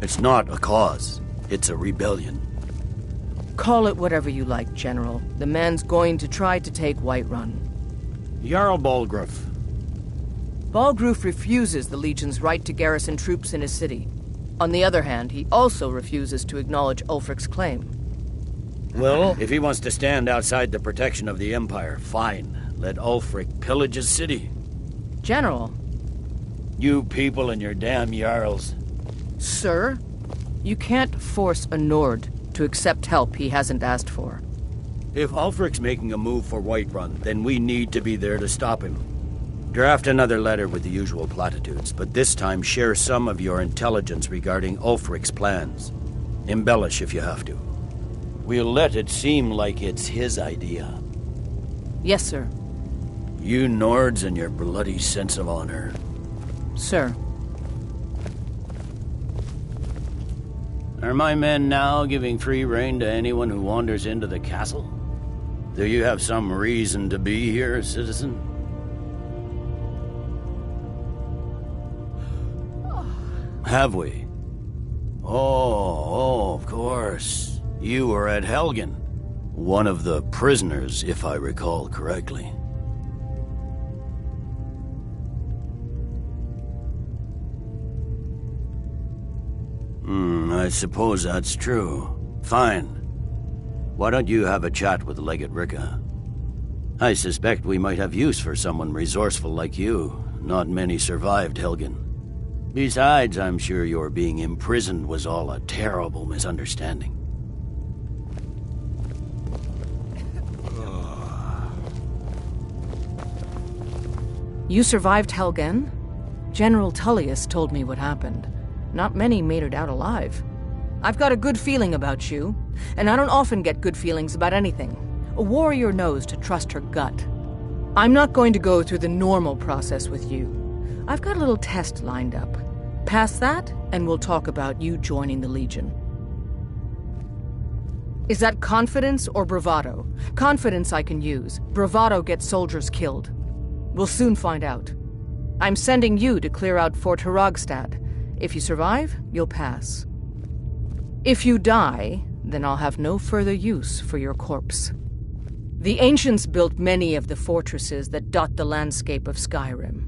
It's not a cause. It's a rebellion. Call it whatever you like, General. The man's going to try to take Whiterun. Jarl Balgruuf. Balgruuf refuses the Legion's right to garrison troops in his city. On the other hand, he also refuses to acknowledge Ulfric's claim. Well, if he wants to stand outside the protection of the Empire, fine. Let Ulfric pillage his city. General. You people and your damn Jarls. Sir, you can't force a Nord to accept help he hasn't asked for. If Ulfric's making a move for Whiterun, then we need to be there to stop him. Draft another letter with the usual platitudes, but this time share some of your intelligence regarding Ulfric's plans. Embellish if you have to. We'll let it seem like it's his idea. Yes, sir. You Nords and your bloody sense of honor. Sir. Are my men now giving free rein to anyone who wanders into the castle? Do you have some reason to be here, citizen? Have we? Oh, of course. You were at Helgen. One of the prisoners, if I recall correctly. I suppose that's true. Fine. Why don't you have a chat with Legate Ricka? I suspect we might have use for someone resourceful like you. Not many survived Helgen. Besides, I'm sure your being imprisoned was all a terrible misunderstanding. You survived Helgen? General Tullius told me what happened. Not many made it out alive. I've got a good feeling about you, and I don't often get good feelings about anything. A warrior knows to trust her gut. I'm not going to go through the normal process with you. I've got a little test lined up. Pass that, and we'll talk about you joining the Legion. Is that confidence or bravado? Confidence I can use. Bravado gets soldiers killed. We'll soon find out. I'm sending you to clear out Fort Hrogstad. If you survive, you'll pass. If you die, then I'll have no further use for your corpse. The ancients built many of the fortresses that dot the landscape of Skyrim.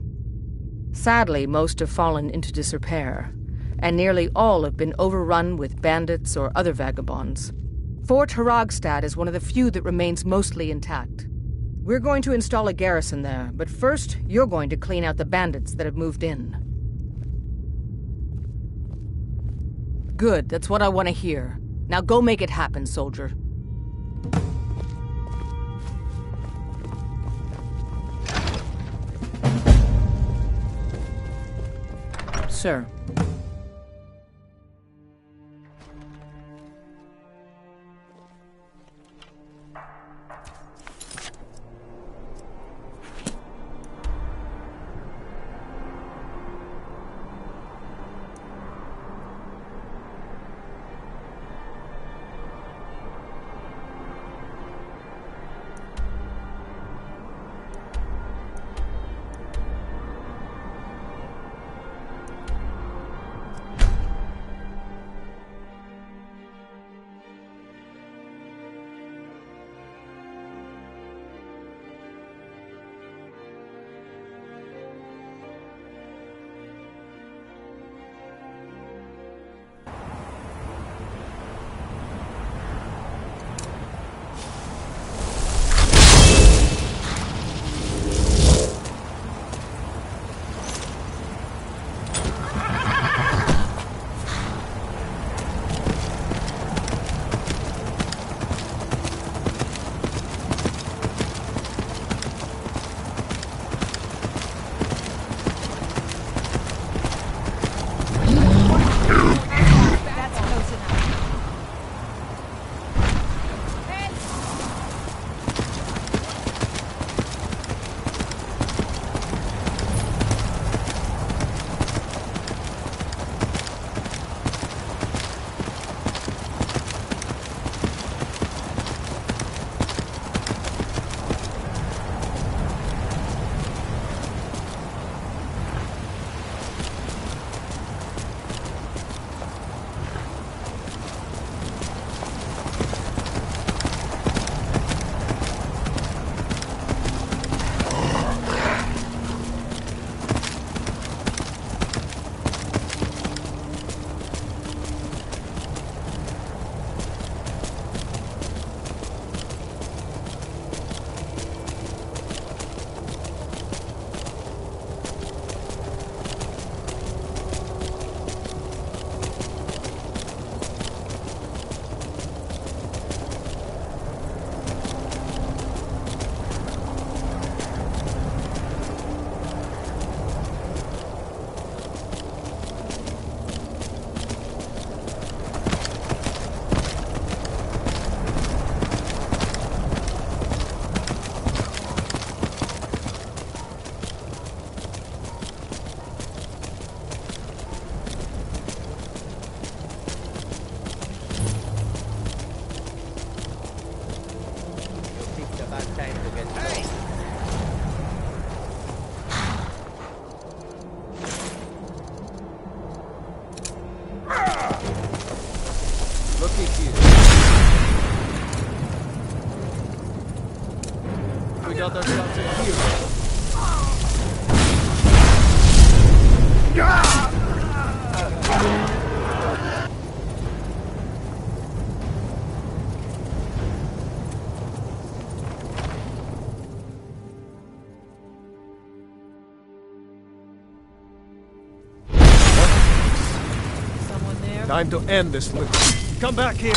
Sadly, most have fallen into disrepair, and nearly all have been overrun with bandits or other vagabonds. Fort Hrogstad is one of the few that remains mostly intact. We're going to install a garrison there, but first, you're going to clean out the bandits that have moved in. Good, that's what I want to hear. Now go make it happen, soldier. Sir. Time to end this little. Come back here.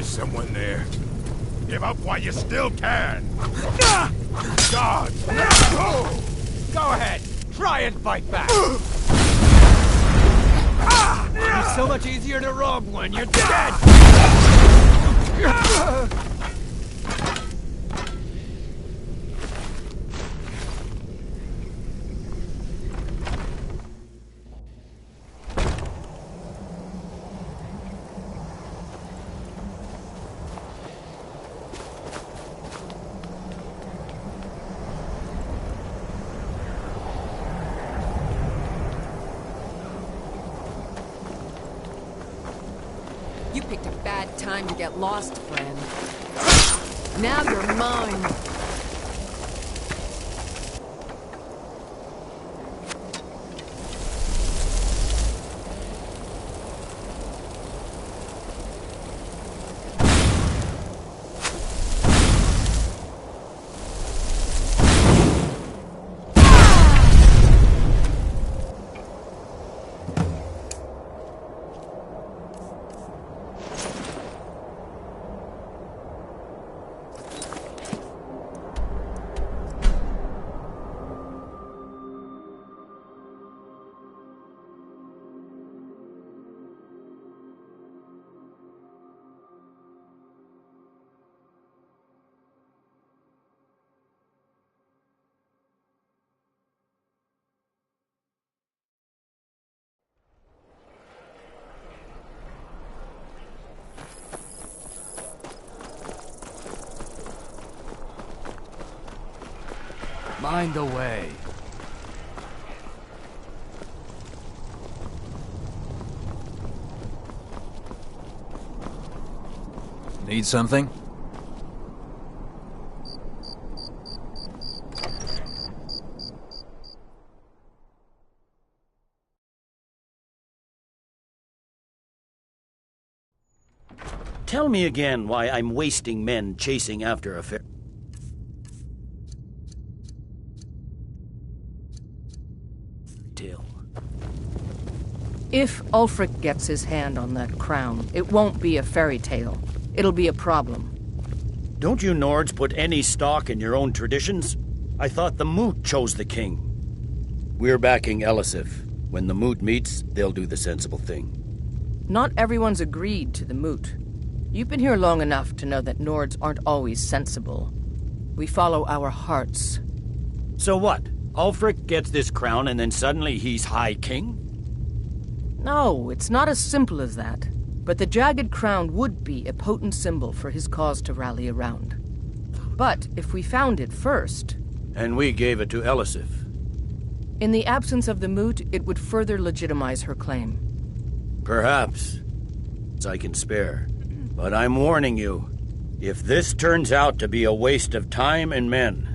Someone there. Give up while you still can. God! Go ahead. Try and fight back. It's so much easier to rob when you're dead. You picked a bad time to get lost, friend. Now you're mine. Mind the way. Need something? Tell me again why I'm wasting men chasing after a fair... tale. If Ulfric gets his hand on that crown, it won't be a fairy tale. It'll be a problem. Don't you Nords put any stock in your own traditions? I thought the Moot chose the king. We're backing Elisif. When the Moot meets, they'll do the sensible thing. Not everyone's agreed to the Moot. You've been here long enough to know that Nords aren't always sensible. We follow our hearts. So what? Ulfric gets this crown and then suddenly he's High King? No, it's not as simple as that. But the jagged crown would be a potent symbol for his cause to rally around. But if we found it first... And we gave it to Elisif. In the absence of the Moot, it would further legitimize her claim. Perhaps. I can spare. But I'm warning you, if this turns out to be a waste of time and men...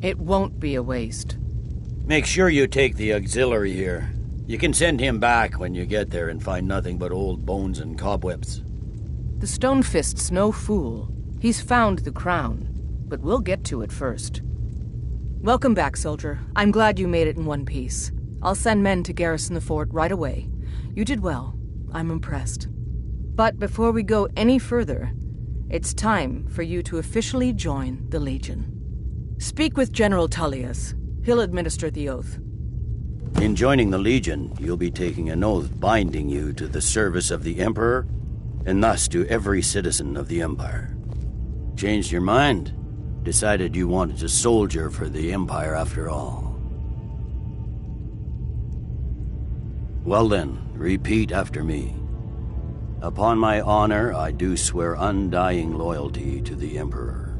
It won't be a waste. Make sure you take the auxiliary here. You can send him back when you get there and find nothing but old bones and cobwebs. The Stonefist's no fool. He's found the crown, but we'll get to it first. Welcome back, soldier. I'm glad you made it in one piece. I'll send men to garrison the fort right away. You did well. I'm impressed. But before we go any further, it's time for you to officially join the Legion. Speak with General Tullius. He'll administer the oath. In joining the Legion, you'll be taking an oath binding you to the service of the Emperor, and thus to every citizen of the Empire. Changed your mind? Decided you wanted to soldier for the Empire after all. Well then, repeat after me. Upon my honor, I do swear undying loyalty to the Emperor,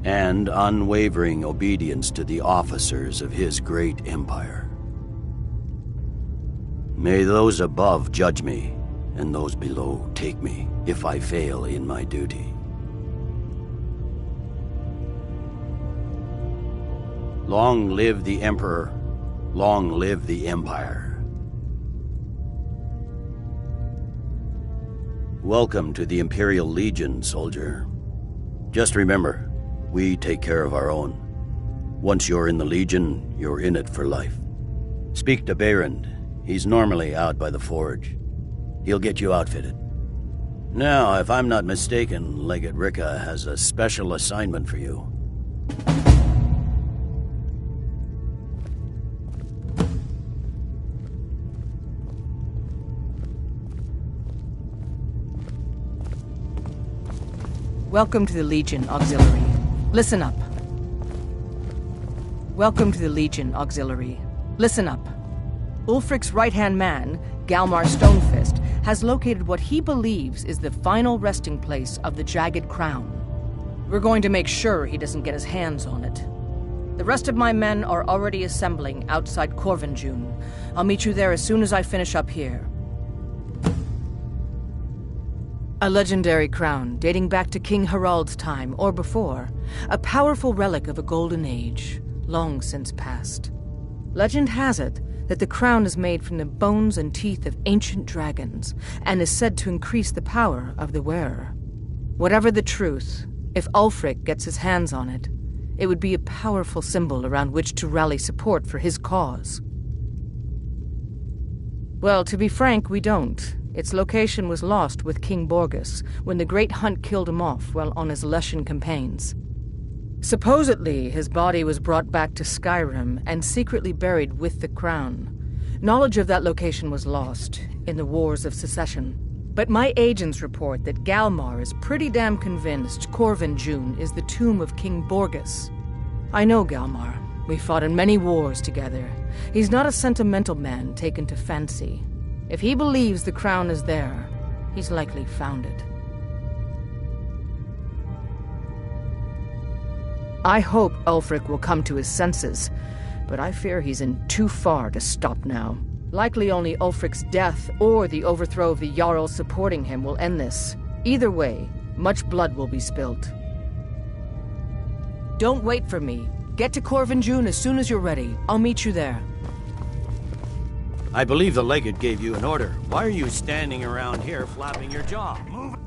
and unwavering obedience to the officers of his great empire. May those above judge me, and those below take me, if I fail in my duty. Long live the Emperor, long live the Empire. Welcome to the Imperial Legion, soldier. Just remember, we take care of our own. Once you're in the Legion, you're in it for life. Speak to Behrend. He's normally out by the forge. He'll get you outfitted. Now, if I'm not mistaken, Legate Ricca has a special assignment for you. Welcome to the Legion Auxiliary. Listen up. Welcome to the Legion Auxiliary. Listen up. Ulfric's right-hand man, Galmar Stonefist, has located what he believes is the final resting place of the Jagged Crown. We're going to make sure he doesn't get his hands on it. The rest of my men are already assembling outside Corvinjune. I'll meet you there as soon as I finish up here. A legendary crown dating back to King Harald's time or before. A powerful relic of a golden age, long since past. Legend has it that the crown is made from the bones and teeth of ancient dragons, and is said to increase the power of the wearer. Whatever the truth, if Ulfric gets his hands on it, it would be a powerful symbol around which to rally support for his cause. Well, to be frank, we don't. Its location was lost with King Borgus when the Great Hunt killed him off while on his Lushan campaigns. Supposedly, his body was brought back to Skyrim and secretly buried with the crown. Knowledge of that location was lost in the Wars of Secession. But my agents report that Galmar is pretty damn convinced Corvinjune is the tomb of King Borgus. I know Galmar. We fought in many wars together. He's not a sentimental man taken to fancy. If he believes the crown is there, he's likely found it. I hope Ulfric will come to his senses, but I fear he's in too far to stop now. Likely only Ulfric's death or the overthrow of the Jarl supporting him will end this. Either way, much blood will be spilt. Don't wait for me. Get to Corvinjune as soon as you're ready. I'll meet you there. I believe the Legate gave you an order. Why are you standing around here flapping your jaw? Move!